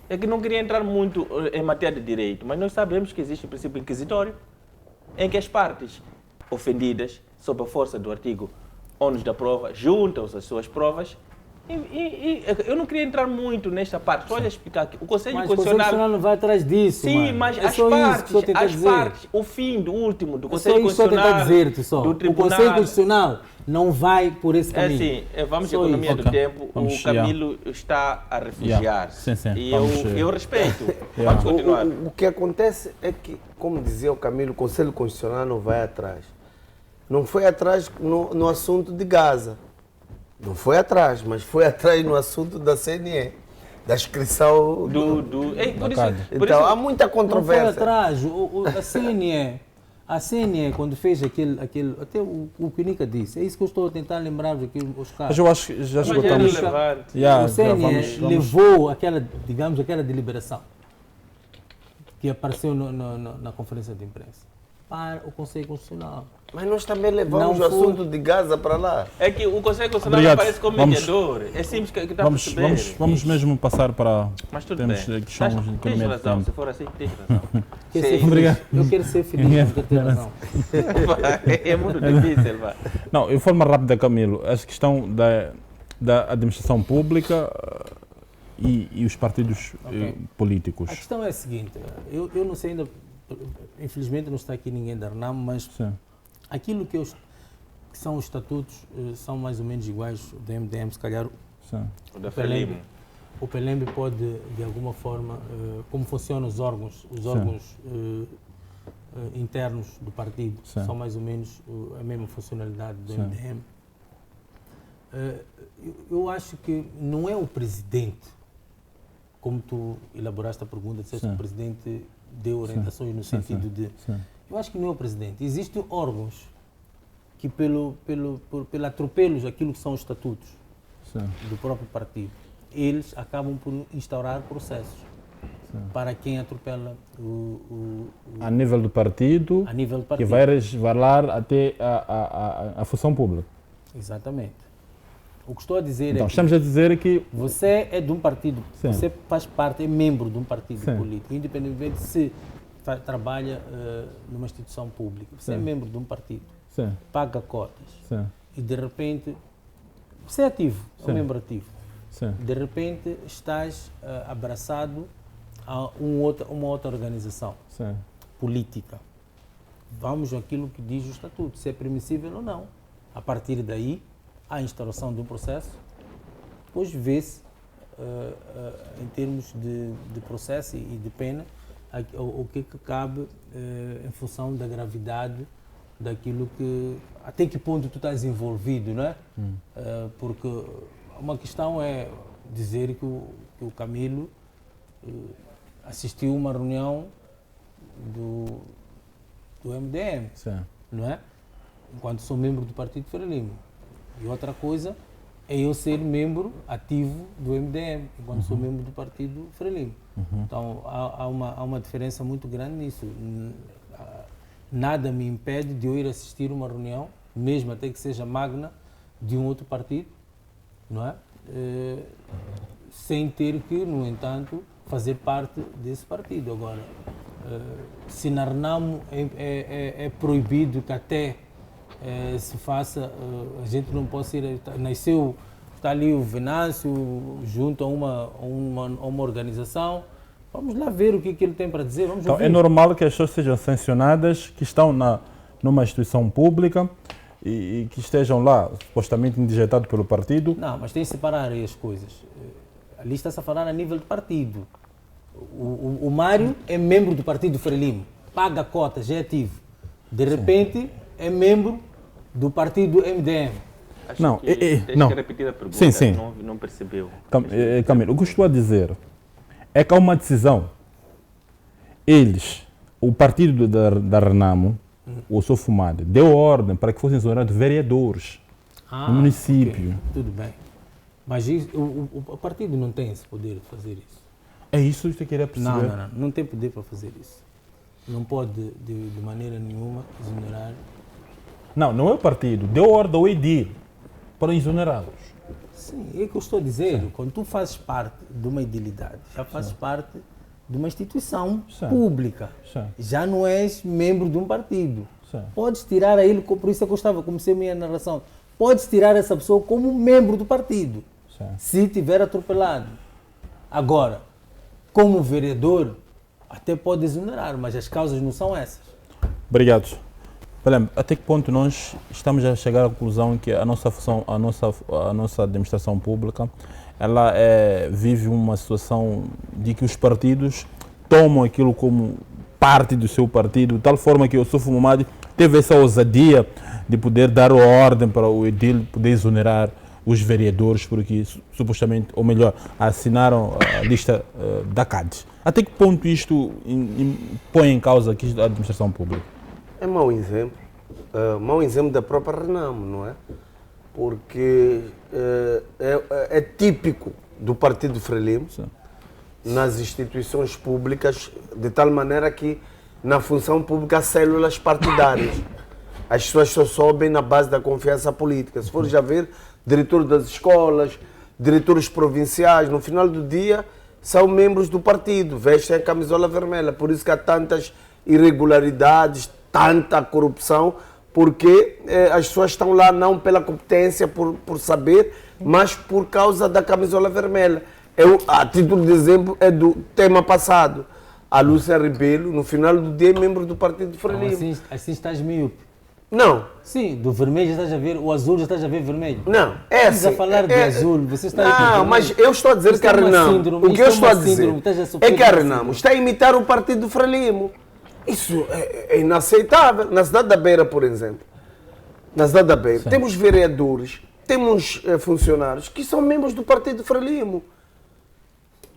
É que não queria entrar muito em matéria de direito, mas nós sabemos que existe o princípio inquisitório, em que as partes ofendidas, sob a força do artigo ônus da prova, juntam-se as suas provas. Eu não queria entrar muito nesta parte, só olha explicar aqui. O Conselho Constitucional não vai atrás disso. Sim, mas as partes, o fim do último do Conselho Constitucional, do Tribunal... O Conselho Constitucional não vai por esse caminho. É assim, vamos à economia do tempo, o Camilo está a refugiar-se. E eu respeito. Vamos continuar. O que acontece é que, como dizia o Camilo, o Conselho Constitucional não vai atrás. Não foi atrás no assunto de Gaza. Não foi atrás, mas foi atrás no assunto da CNE. da inscrição Ei, por isso, Então, há muita Não foi controvérsia. atrás. A CNE, quando fez aquele até o Quinica disse, é isso que eu estou a tentar lembrar aqui, os Mas caras. eu acho que já Mas é esgotamos. relevante. Já, O CNE vamos- levou aquela, digamos, aquela deliberação que apareceu na conferência de imprensa para o Conselho Constitucional. Mas nós também levamos Não o foi. assunto de Gaza para lá. É que o Conselho Constitucional Obrigado. aparece como Vamos- mediador. É simples que está a Vamos, perceber. vamos mesmo passar para Mas tudo temos bem. questões de Tens economia de razão, tempo. se for assim, tens razão. Quer ser Sim. feliz? Obrigado. Eu quero ser feliz, porque ter razão. É muito difícil, vá. Não, de forma rápida, Camilo, essa questão da administração pública e os partidos Ok. políticos. A questão é a seguinte, eu não sei ainda, infelizmente não está aqui ninguém da RNAM, mas Sim, aquilo que são os estatutos são mais ou menos iguais do MDM, se calhar sim, O da Frelimo. o PELEMB pode, de alguma forma, como funcionam os órgãos internos do partido, Sim. são mais ou menos a mesma funcionalidade do Sim. MDM. Eu acho que não é o presidente, como tu elaboraste a pergunta, disseste que Sim. o presidente deu orientações no Sim, sentido sim, de... sim. Eu acho que não é o presidente. Existem órgãos que, pelo atropelos aquilo que são os estatutos Sim. do próprio partido, eles acabam por instaurar processos para quem atropela A nível do partido, a nível do que partido. vai resvalar até a função pública. Exatamente. O que estou a dizer Então, é que estamos a dizer que você é de um partido, Sim. você faz parte, é membro de um partido Sim. político, independentemente se trabalha numa instituição pública. Você é Sim. membro de um partido, sim, paga cotas sim, e de repente você é ativo, é Sim. um membro ativo. sim, De repente estás abraçado a uma outra organização sim. política. Vamos àquilo que diz o estatuto, se é permissível ou não. A partir daí, há a instauração de um processo, depois vê-se, em termos de processo e de pena, o que cabe em função da gravidade daquilo que... Até que ponto tu estás envolvido, não é? Porque uma questão é dizer que o Camilo assistiu a uma reunião do MDM, Sim. não é? Enquanto sou membro do Partido Frelimo. E outra coisa é eu ser membro ativo do MDM, enquanto sou membro do Partido Frelimo. Então há uma diferença muito grande nisso. Nada me impede de eu ir assistir uma reunião, mesmo até que seja magna, de um outro partido, não é? Sem ter que, no entanto, fazer parte desse partido. Agora, se na RNAM é proibido que até se faça, a gente não pode ir, nasceu, está ali o Venâncio junto a uma organização, vamos lá ver o que ele tem para dizer, vamos Então, ouvir. é normal que as pessoas sejam sancionadas que estão numa instituição pública e que estejam lá, supostamente indigestados pelo partido. Não, mas tem que separar aí as coisas. Ali está-se a falar a nível de partido. O Mário é membro do Partido Frelimo, paga cotas, é ativo. De repente, é membro do partido MDM. Acho Não, que tens não. que repetir a pergunta. Sim, sim. Não percebeu. Camilo, o que eu estou a dizer é que há uma decisão. Eles, o partido da Renamo, o Sofumade, deu ordem para que fossem exonerados vereadores no município. Ok, tudo bem. Mas o partido não tem esse poder de fazer isso. É isso que você queria perceber? Não tem poder para fazer isso. Não pode, de maneira nenhuma, exonerar. Não é o partido. Deu ordem ao edil para exonerá-los. Sim, é o que eu estou a dizer. Quando tu fazes parte de uma idilidade, já fazes parte de uma instituição Sim. pública. Sim. Já não és membro de um partido. Sim. Podes tirar a ele, por isso é que eu comecei a minha narração, podes tirar essa pessoa como membro do partido, Sim. se tiver atropelado. Agora, como vereador, até pode exonerar, mas as causas não são essas. Obrigado. Até que ponto nós estamos a chegar à conclusão que a nossa função, a nossa administração pública, ela vive uma situação de que os partidos tomam aquilo como parte do seu partido, de tal forma que o Sofo Momadi teve essa ousadia de poder dar ordem para o edil poder exonerar os vereadores, porque supostamente, ou melhor, assinaram a lista da CAD. Até que ponto isto põe em causa aqui a administração pública? É mau exemplo. Mau exemplo da própria Renamo, não é? Porque é típico do Partido Frelimo nas instituições públicas, de tal maneira que na função pública há células partidárias. As pessoas só sobem na base da confiança política. Se for já ver, diretores das escolas, diretores provinciais, no final do dia são membros do partido, vestem a camisola vermelha. Por isso que há tantas irregularidades, tanta corrupção, porque as pessoas estão lá não pela competência, por saber, mas por causa da camisola vermelha. A título de exemplo, é do tema passado. A Lúcia Rebelo, no final do dia, é membro do Partido Frelimo. Assim estás míope. Não. Sim, do vermelho já estás a ver, o azul já estás a ver vermelho. Não, é assim. Estás a falar de azul, você está aí. Não, mas eu estou a dizer que a Renamo, o que eu estou a dizer é que a Renamo está a imitar o Partido Frelimo. Isso é inaceitável. Na cidade da Beira, por exemplo, na cidade da Beira, temos vereadores, temos funcionários que são membros do Partido Frelimo.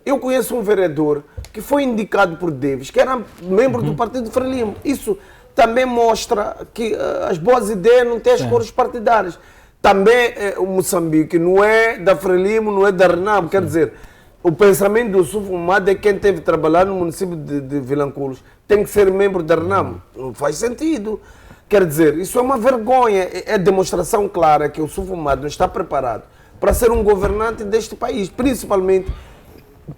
Eu conheço um vereador que foi indicado por Davis, que era membro do Partido Frelimo. Isso também mostra que as boas ideias não têm as cores partidárias. Também o Moçambique não é da Frelimo, não é da Renamo. Quer dizer, o pensamento do Yusuf Mahamat é quem teve que trabalhar no município de Vilanculos tem que ser membro da Renamo. Não faz sentido. Quer dizer, isso é uma vergonha. É demonstração clara que o Yusuf Mahamat não está preparado para ser um governante deste país. Principalmente,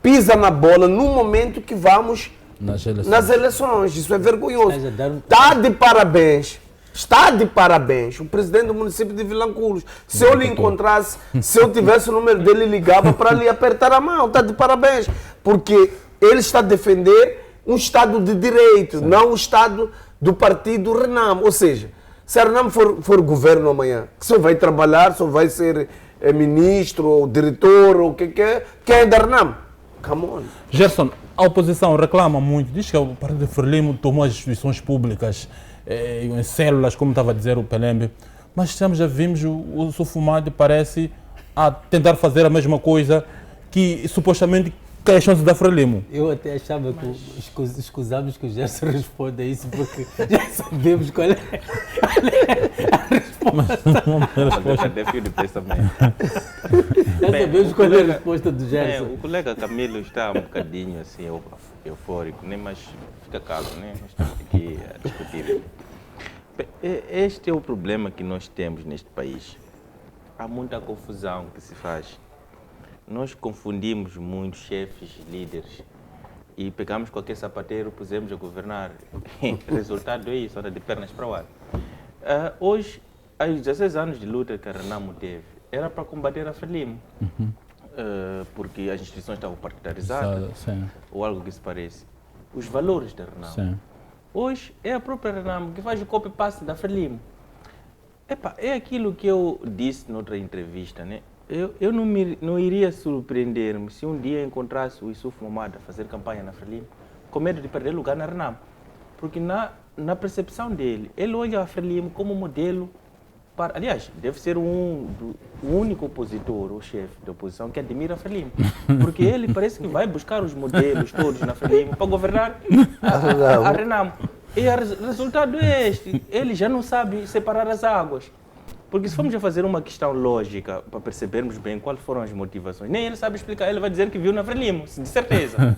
pisa na bola no momento que vamos nas eleições. Isso é vergonhoso. Está de parabéns. Está de parabéns o presidente do município de Vilanculos. Se eu lhe encontrasse, se eu tivesse o número dele, ligava para lhe apertar a mão. Está de parabéns. Porque ele está a defender um Estado de Direito, não o Estado do partido Renamo. Ou seja, se a Renamo for governo amanhã, só vai trabalhar, só vai ser ministro, ou diretor, ou o que quer, quem é da Renamo? Come on. Gerson, a oposição reclama muito, diz que o Partido Frelimo tomou as instituições públicas em células, como estava a dizer o Pelembe, mas já vimos o Yusuf Mahamat parece a tentar fazer a mesma coisa que supostamente queixam-se da Frelimo. Eu até achava que escusamos que o Gerson responda isso, porque já sabemos qual é a resposta. Desafio de pensamento. Já sabemos qual é a resposta do Gerson. O colega Camilo está um bocadinho assim, eufórico, né? Mas fica calmo, né? Nós estamos aqui a discutir. Este é o problema que nós temos neste país. Há muita confusão que se faz. Nós confundimos muitos chefes, líderes, e pegamos qualquer sapateiro, pusemos a governar. O resultado é isso, anda de pernas para o ar. Hoje, há 16 anos de luta que a Renamo teve, era para combater a Frelimo, porque as instituições estavam partidarizadas, ou algo que se pareça. Os valores da Renamo. Hoje, é a própria Renamo que faz o copy-paste da Frelimo. É aquilo que eu disse noutra entrevista, né? Eu não iria surpreender-me se um dia encontrasse o Yusuf Mahamat a fazer campanha na Frelimo com medo de perder lugar na Renamo. Porque na percepção dele, ele olha a Frelimo como modelo para... Aliás, deve ser o único opositor ou chefe da oposição que admira a Frelimo. Porque ele parece que vai buscar os modelos todos na Frelimo para governar a Renamo. E o resultado é este. Ele já não sabe separar as águas. Porque se formos a fazer uma questão lógica para percebermos bem quais foram as motivações, nem ele sabe explicar, ele vai dizer que viu na Frelimo, de certeza.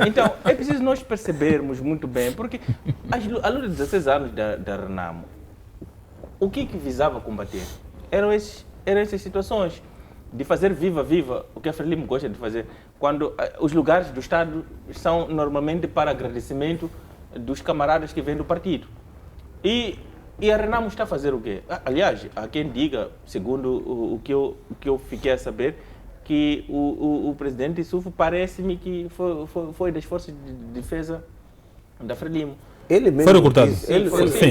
Então, é preciso nós percebermos muito bem, porque a luta de 16 anos da Renamo, o que visava combater? Eram essas situações de fazer viva, o que a Frelimo gosta de fazer, quando os lugares do Estado são normalmente para agradecimento dos camaradas que vêm do partido. E a Renamo está a fazer o quê? Aliás, há quem diga, segundo o que eu fiquei a saber, que o presidente Yusuf parece-me que foi das forças de defesa da Frelimo. Ele mesmo foi recrutado.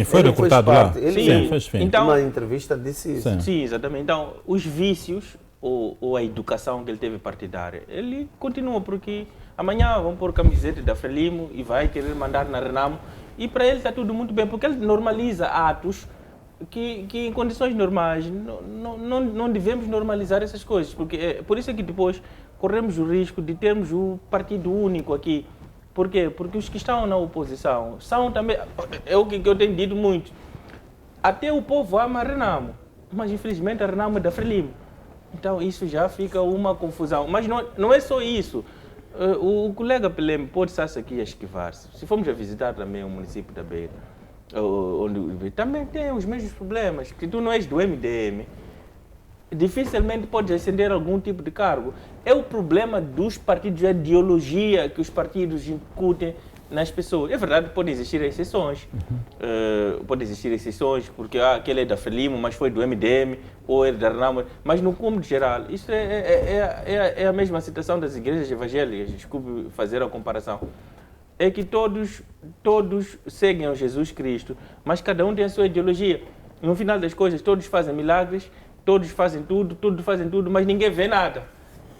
Foi recrutado lá. Ele fez fim. Então, uma entrevista disse isso. Sim, exatamente. Então, os vícios ou a educação que ele teve partidária, ele continua, porque amanhã vão pôr camiseta da Frelimo e vai querer mandar na Renamo. E para ele está tudo muito bem, porque ele normaliza atos que em condições normais não devemos normalizar essas coisas, porque por isso é que depois corremos o risco de termos o partido único aqui. Por quê? Porque os que estão na oposição são também, é o que eu tenho dito muito, até o povo ama a Renamo, mas infelizmente a Renamo é da Frelimo. Então isso já fica uma confusão. Mas não é só isso. O colega Peleme pode estar aqui a esquivar-se. Se formos a visitar também o município da Beira, onde também tem os mesmos problemas, que tu não és do MDM, dificilmente podes ascender algum tipo de cargo. É o problema dos partidos, a ideologia que os partidos incutem nas pessoas. É verdade que podem existir exceções. Podem existir exceções, porque aquele é da Frelimo, mas foi do MDM, ou é da Renamo. Mas no cômodo geral, isso é a mesma situação das igrejas evangélicas. Desculpe fazer a comparação. É que todos seguem ao Jesus Cristo, mas cada um tem a sua ideologia. No final das coisas, todos fazem milagres, todos fazem tudo, mas ninguém vê nada.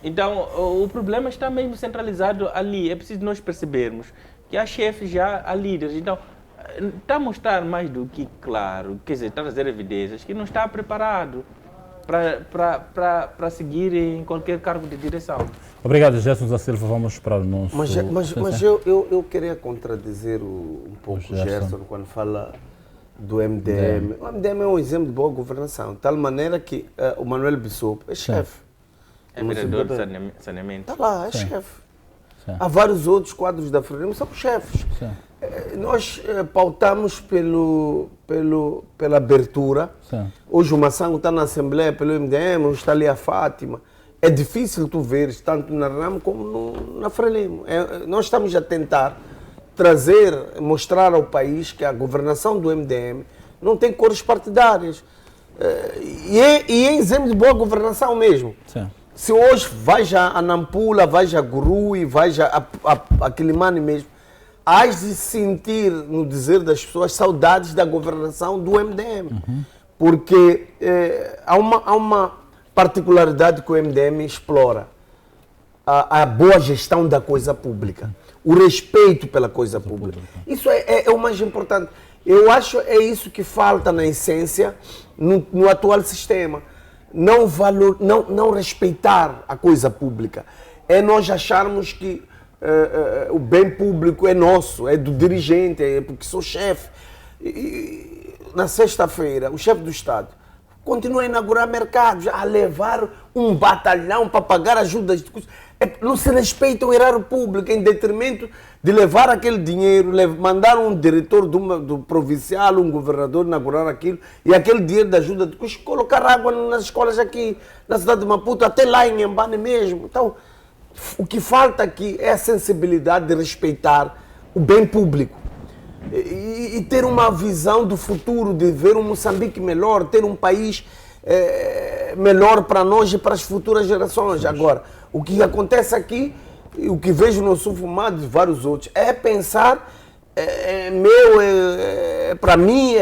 Então, o problema está mesmo centralizado ali. É preciso nós percebermos que há chefes já, há líderes. Então, está a mostrar mais do que claro, quer dizer, trazer evidências, que não está preparado para seguir em qualquer cargo de direção. Obrigado, Gerson da Silva. Vamos para o nosso... Mas eu queria contradizer um pouco o Gerson quando fala do MDM. O MDM é um exemplo de boa governação, de tal maneira que o Manuel Bissopo é chefe. É vereador de saneamento. Está lá, é chefe. Há vários outros quadros da Frelimo que são chefes. Nós pautamos pela abertura. Hoje o Massango está na Assembleia pelo MDM, está ali a Fátima. É difícil tu veres, tanto na Renamo como na Frelimo. Nós estamos a tentar mostrar ao país que a governação do MDM não tem cores partidárias. E é exemplo de boa governação mesmo. Se hoje vais a Nampula, vais a Gurui, vais a Quilimane mesmo, hás de sentir, no dizer das pessoas, saudades da governação do MDM. Porque há uma particularidade que o MDM explora. A boa gestão da coisa pública. O respeito pela coisa pública. Isso é o mais importante. Eu acho que é isso que falta na essência no atual sistema. Não respeitar a coisa pública. É nós acharmos que o bem público é nosso, é do dirigente, é porque sou chefe. Na sexta-feira, o chefe do Estado continua a inaugurar mercados, a levar um batalhão para pagar ajudas de custo. Não se respeita o erário público, em detrimento de levar aquele dinheiro, mandar um diretor do provincial, um governador inaugurar aquilo, e aquele dinheiro de ajuda de custo, colocar água nas escolas aqui na cidade de Maputo, até lá em Embane mesmo. Então, o que falta aqui é a sensibilidade de respeitar o bem público. E ter uma visão do futuro, de ver um Moçambique melhor, ter um país melhor para nós e para as futuras gerações. Agora, o que acontece aqui, o que vejo no Sufumado e vários outros, é pensar, meu, é para mim,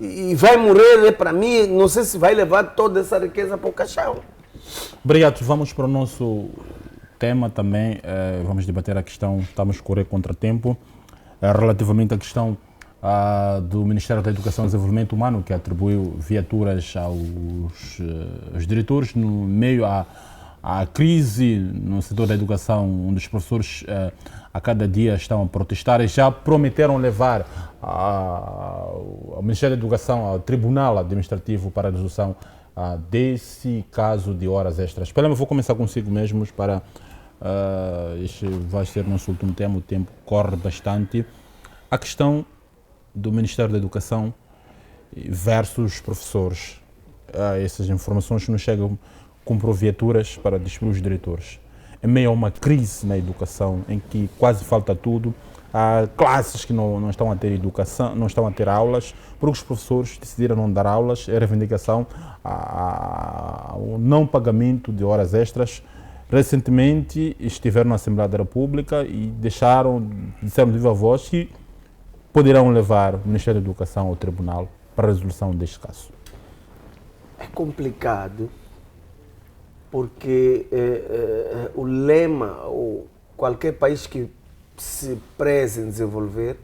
e vai morrer, é para mim, não sei se vai levar toda essa riqueza para o caixão. Obrigado, vamos para o nosso tema também, vamos debater a questão, estamos a correr contra tempo, relativamente à questão do Ministério da Educação e Desenvolvimento Humano, que atribuiu viaturas aos diretores no meio à crise no setor da educação, onde os professores a cada dia estão a protestar e já prometeram levar ao Ministério da Educação ao Tribunal Administrativo para a resolução desse caso de horas extras. Eu vou começar consigo mesmo para... este vai ser o nosso último tema, o tempo corre bastante. A questão do Ministério da Educação versus professores. Essas informações nos chegam com viaturas para distribuir os diretores. Em meio a uma crise na educação, em que quase falta tudo, há classes que não estão a ter educação, não estão a ter aulas, porque os professores decidiram não dar aulas, é reivindicação ao não pagamento de horas extras. Recentemente estiveram na Assembleia da República e disseram de viva voz que poderão levar o Ministério da Educação ao Tribunal para a resolução deste caso. É complicado, porque o lema, ou qualquer país que se preze em desenvolver,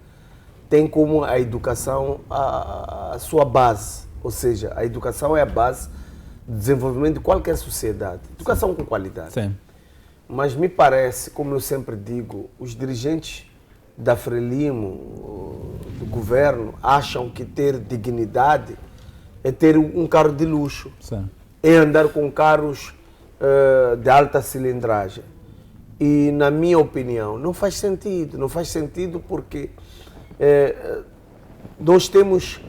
tem como a educação a sua base. Ou seja, a educação é a base do desenvolvimento de qualquer sociedade. Educação com qualidade. Sim. Mas me parece, como eu sempre digo, os dirigentes da Frelimo, do governo, acham que ter dignidade é ter um carro de luxo, Sim. é andar com carros de alta cilindragem. E, na minha opinião, não faz sentido. Não faz sentido porque nós temos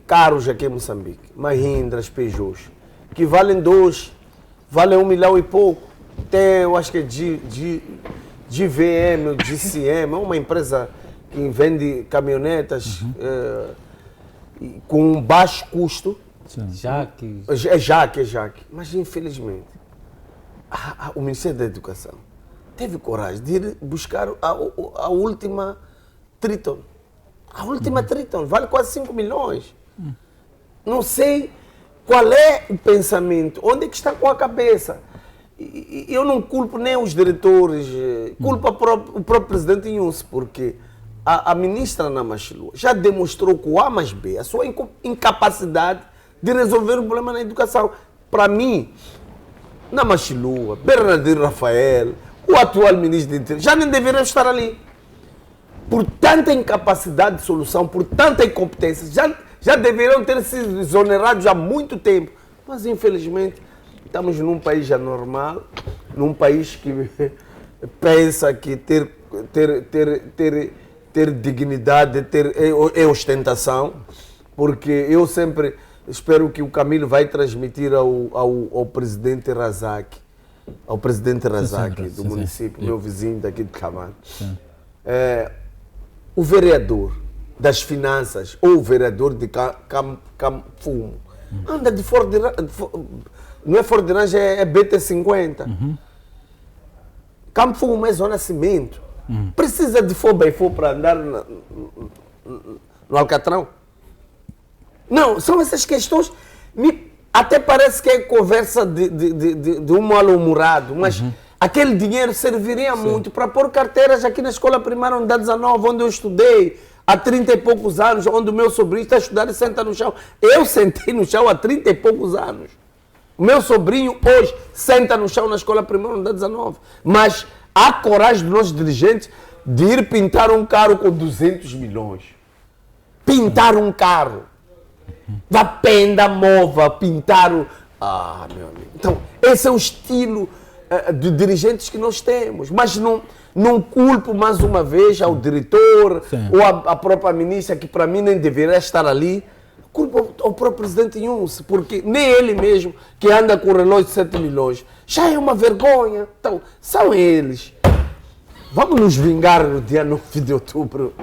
carros aqui em Moçambique, Mahindras, Peugeots, que valem 1 milhão e pouco. Tem, eu acho que é GVM, GCM, é uma empresa que vende caminhonetas com um baixo custo. Sim. É Jaque. Mas, infelizmente, o Ministério da Educação teve coragem de ir buscar a última Triton. A última Triton vale quase 5 milhões. Não sei qual é o pensamento, onde é que está com a cabeça. E eu não culpo nem os diretores, culpo o próprio presidente Inhus, porque a ministra Ana Machilua já demonstrou com o A mais B a sua incapacidade de resolver o problema na educação. Para mim, Ana Machilua, Bernardino Rafael, o atual ministro do Interior, já nem deveriam estar ali. Por tanta incapacidade de solução, por tanta incompetência, já deveriam ter sido exonerados há muito tempo. Mas, infelizmente, estamos num país anormal, num país que pensa que ter dignidade é ostentação, porque eu sempre espero que o Camilo vai transmitir ao presidente Razak, do município, meu vizinho daqui de Cavalo, o vereador das finanças ou o vereador de Camfumo anda de Ford, não é Ford Range, é BT50. Camfumo é zona cimento. Precisa de FOBA para andar no Alcatrão? Não, são essas questões. Até parece que é conversa de um mal-humorado, mas aquele dinheiro serviria muito para pôr carteiras aqui na escola primária unidade 19, onde eu estudei há 30 e poucos anos, onde o meu sobrinho está a estudar e senta no chão. Eu sentei no chão há 30 e poucos anos. O meu sobrinho hoje senta no chão na escola primária unidade 19. Mas há coragem dos nossos dirigentes de ir pintar um carro com 200 milhões. Pintar um carro. Da penda, mova, pintar o... Ah, meu amigo. Então, esse é o estilo de dirigentes que nós temos. Mas não culpo mais uma vez ao diretor ou à própria ministra, que para mim nem deveria estar ali. Culpo ao próprio presidente Inhus, porque nem ele mesmo, que anda com o relógio de 7 milhões, já é uma vergonha. Então, são eles. Vamos nos vingar no dia 9 de outubro.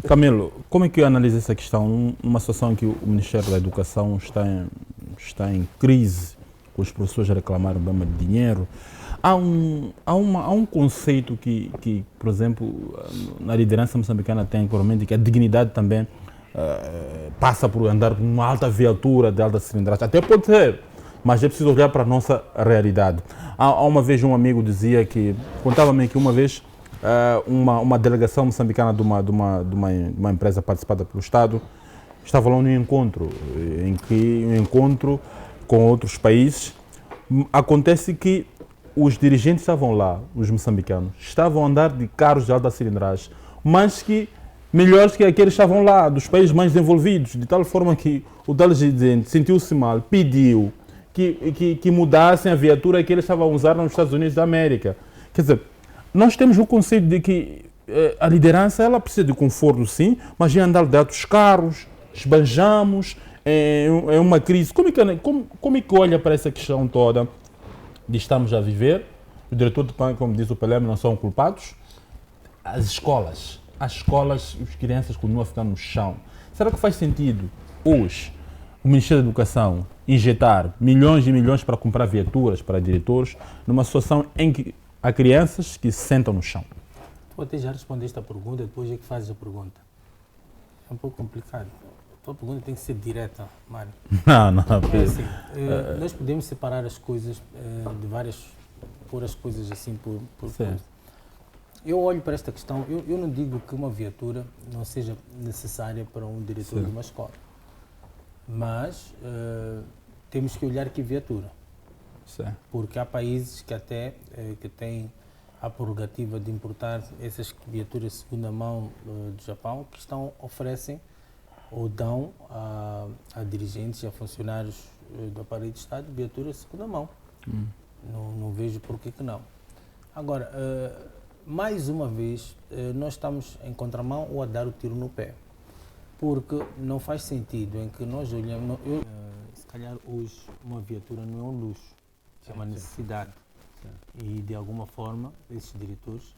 Camilo, como é que analisa essa questão? Uma situação em que o Ministério da Educação está em crise, com os professores a reclamarem problema de dinheiro. Há um conceito que, por exemplo, na liderança moçambicana tem, provavelmente, que a dignidade também passa por andar com uma alta viatura de alta cilindragem. Até pode ser, mas é preciso olhar para a nossa realidade. Há uma vez um amigo dizia que, contava-me que uma vez uma delegação moçambicana de uma empresa participada pelo Estado estava lá num encontro, um encontro com outros países. Acontece que os dirigentes estavam lá, os moçambicanos, estavam a andar de carros de alta cilindragem, mas que melhores que aqueles que estavam lá, dos países mais desenvolvidos, de tal forma que o tal dirigente sentiu-se mal, pediu que mudassem a viatura que eles estavam a usar nos Estados Unidos da América. Quer dizer, nós temos o conceito de que a liderança ela precisa de conforto, sim, mas de andar de altos carros, esbanjamos, é uma crise. Como é que olha para essa questão toda de estarmos a viver? O diretor do PAN, como diz o Pelé, não são culpados. As escolas, as crianças continuam a ficar no chão. Será que faz sentido hoje o Ministério da Educação injetar milhões e milhões para comprar viaturas para diretores numa situação em que há crianças que se sentam no chão? Tu até já respondeste a pergunta, depois é que fazes a pergunta. É um pouco complicado. A tua pergunta tem que ser direta, Mário. Não. É assim, nós podemos separar as coisas de várias, pôr as coisas assim por coisa. eu olho para esta questão, eu não digo que uma viatura não seja necessária para um diretor Sim. de uma escola, mas temos que olhar que viatura, Sim. porque há países que até que têm a prerrogativa de importar essas viaturas de segunda mão do Japão, que oferecem ou dão a dirigentes e a funcionários do aparelho de Estado viaturas de segunda mão. Não vejo por que não. Agora, mais uma vez, nós estamos em contramão ou a dar o tiro no pé. Porque não faz sentido em que nós olhamos... se calhar hoje uma viatura não é um luxo, é uma necessidade. E de alguma forma esses diretores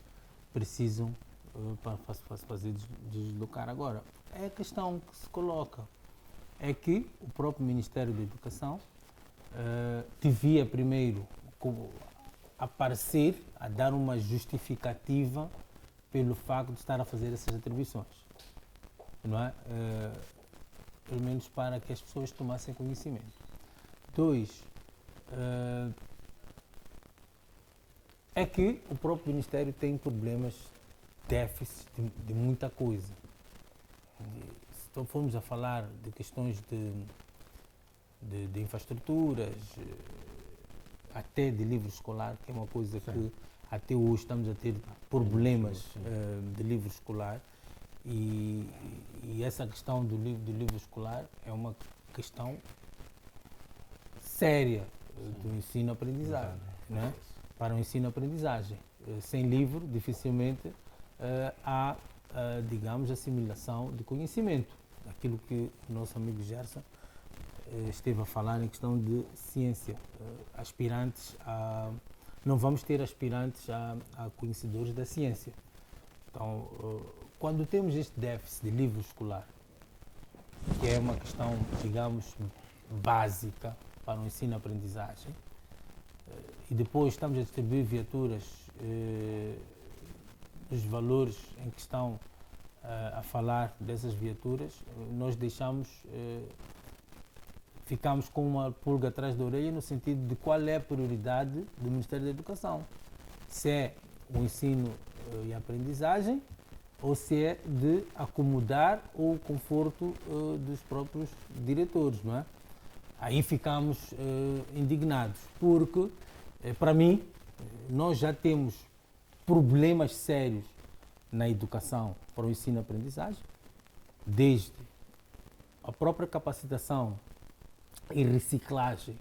precisam para fazer deslocar. Agora, é a questão que se coloca, é que o próprio Ministério da Educação devia primeiro aparecer a dar uma justificativa pelo facto de estar a fazer essas atribuições, não é? Pelo menos para que as pessoas tomassem conhecimento. 2, é que o próprio Ministério tem problemas, déficits de muita coisa. Se formos a falar de questões de infraestruturas, até de livro escolar, que é uma coisa que até hoje estamos a ter problemas de livro escolar, e essa questão do livro escolar é uma questão séria do ensino-aprendizagem, né? Para o ensino-aprendizagem. Sem livro, dificilmente há, digamos, assimilação de conhecimento. Aquilo que o nosso amigo Gerson esteve a falar em questão de ciência. Não vamos ter aspirantes a conhecedores da ciência. Então, quando temos este déficit de livro escolar, que é uma questão, digamos, básica para o ensino-aprendizagem, e depois estamos a distribuir viaturas, os valores em que estão a falar dessas viaturas, nós ficamos com uma pulga atrás da orelha no sentido de qual é a prioridade do Ministério da Educação. Se é o ensino e a aprendizagem ou se é de acomodar o conforto dos próprios diretores, não é? Aí ficamos indignados, porque, para mim, nós já temos problemas sérios na educação para o ensino e aprendizagem, desde a própria capacitação e reciclagem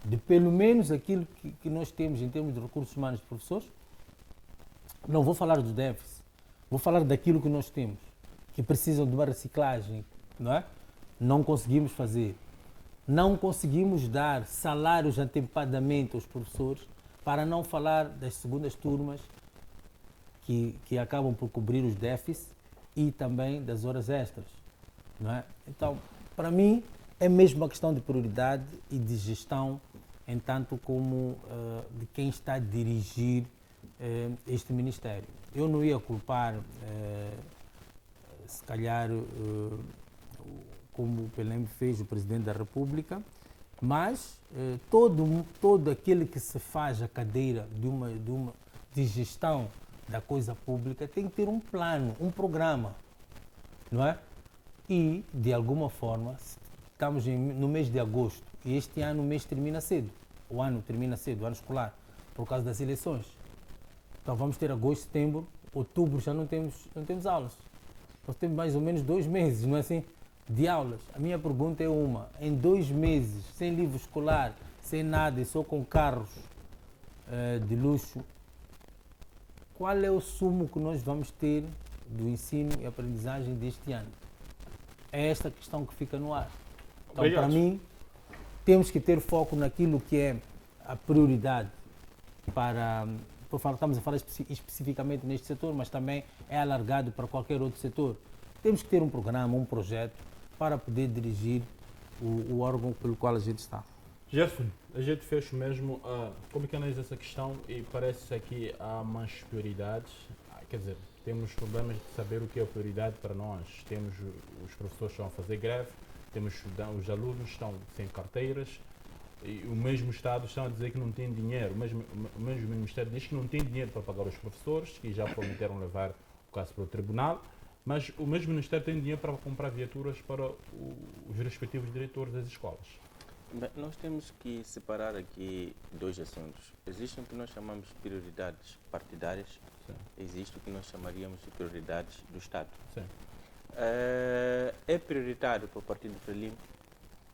de pelo menos aquilo que nós temos em termos de recursos humanos de professores. Não vou falar do déficit, vou falar daquilo que nós temos, que precisam de uma reciclagem, não é? Não conseguimos fazer. Não conseguimos dar salários atempadamente aos professores, para não falar das segundas turmas que acabam por cobrir os déficits e também das horas extras, não é? Então, para mim, é mesmo uma questão de prioridade e de gestão, em tanto como de quem está a dirigir este Ministério. Eu não ia culpar, se calhar, como o Pelém fez, o Presidente da República, mas todo aquele que se faz a cadeira de gestão da coisa pública tem que ter um plano, um programa, não é? E, de alguma forma, estamos no mês de agosto e este ano o mês termina cedo, o ano escolar, por causa das eleições. Então vamos ter agosto, setembro, outubro já não temos aulas. Nós temos mais ou menos 2 meses, não é assim, de aulas. A minha pergunta é em 2 meses, sem livro escolar, sem nada e só com carros de luxo, qual é o sumo que nós vamos ter do ensino e aprendizagem deste ano? É esta questão que fica no ar. Então, para mim, temos que ter foco naquilo que é a prioridade estamos a falar especificamente neste setor, mas também é alargado para qualquer outro setor. Temos que ter um programa, um projeto, para poder dirigir o órgão pelo qual a gente está. Gerson, a gente fez mesmo, como que analisa essa questão e parece que há mais prioridades, quer dizer, temos problemas de saber o que é a prioridade para nós. Temos os professores que estão a fazer greve, temos os alunos que estão sem carteiras, E o mesmo Estado está a dizer que não tem dinheiro, o mesmo Ministério diz que não tem dinheiro para pagar os professores, que já prometeram levar o caso para o tribunal, mas o mesmo Ministério tem dinheiro para comprar viaturas para os respectivos diretores das escolas. Bem, nós temos que separar aqui dois assuntos. Existe o que nós chamamos de prioridades partidárias, Sim. existe o que nós chamaríamos de prioridades do Estado. Sim. É prioritário para o Partido Frelimo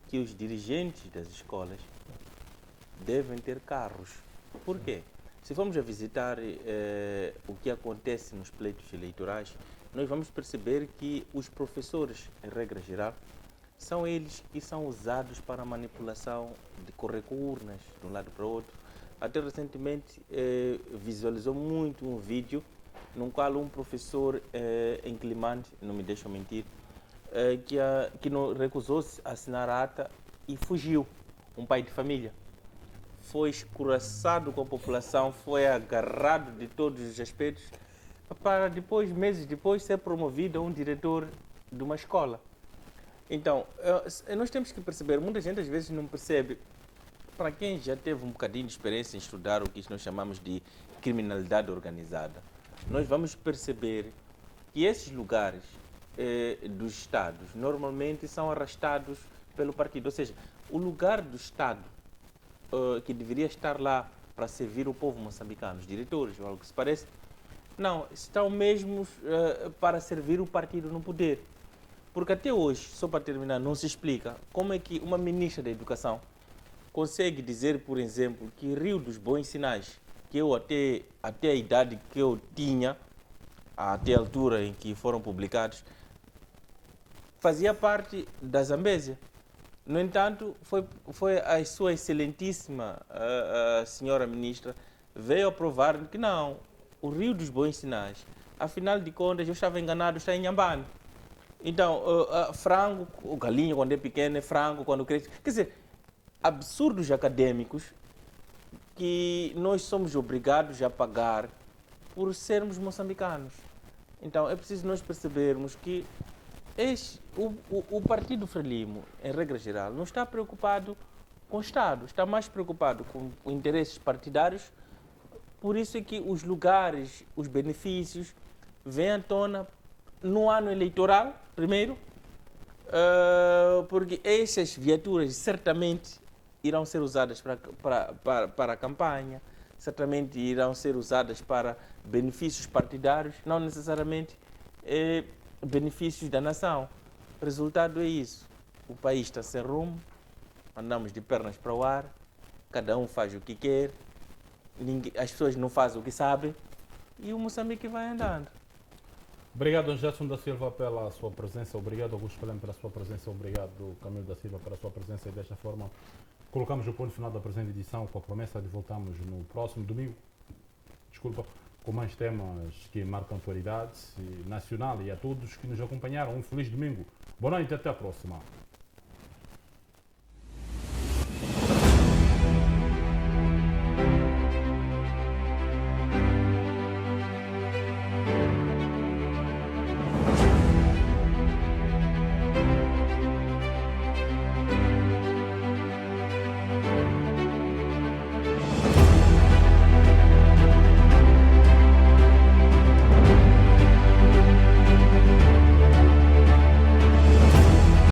que os dirigentes das escolas devem ter carros. Por quê? Se formos a visitar o que acontece nos pleitos eleitorais, nós vamos perceber que os professores, em regra geral, são eles que são usados para a manipulação de correr com urnas de um lado para o outro. Até recentemente visualizou muito um vídeo num qual um professor em Climande, não me deixam mentir, que recusou-se a assinar a ata e fugiu, um pai de família. Foi escuraçado com a população, foi agarrado de todos os aspectos, para depois, meses depois, ser promovido a um diretor de uma escola. Então, nós temos que perceber, muita gente às vezes não percebe, para quem já teve um bocadinho de experiência em estudar o que nós chamamos de criminalidade organizada, nós vamos perceber que esses lugares dos Estados normalmente são arrastados pelo partido. Ou seja, o lugar do Estado que deveria estar lá para servir o povo moçambicano, os diretores ou algo que se parece, não, estão mesmo para servir o partido no poder. Porque até hoje, só para terminar, não se explica como é que uma ministra da Educação consegue dizer, por exemplo, que Rio dos Bons Sinais, que eu até a idade que eu tinha, até a altura em que foram publicados, fazia parte da Zambésia. No entanto, foi a sua excelentíssima senhora ministra veio aprovar que não, o Rio dos Bons Sinais, afinal de contas, eu estava enganado, está em Nhambane. Então, frango, o galinho quando é pequeno é frango, quando cresce. Quer dizer, absurdos acadêmicos que nós somos obrigados a pagar por sermos moçambicanos. Então, é preciso nós percebermos que o Partido Frelimo, em regra geral, não está preocupado com o Estado, está mais preocupado com interesses partidários. Por isso é que os lugares, os benefícios, vêm à tona no ano eleitoral, primeiro, porque essas viaturas certamente irão ser usadas para a campanha, certamente irão ser usadas para benefícios partidários, não necessariamente benefícios da nação. O resultado é isso. O país está sem rumo, andamos de pernas para o ar, cada um faz o que quer, as pessoas não fazem o que sabem e o Moçambique vai andando. Obrigado, Gerson da Silva, pela sua presença. Obrigado, Augusto Pelém, pela sua presença. Obrigado, Camilo da Silva, pela sua presença. E desta forma, colocamos o ponto final da presente edição com a promessa de voltarmos no próximo domingo, com mais temas que marcam a atualidade nacional. E a todos que nos acompanharam, um feliz domingo. Boa noite e até a próxima.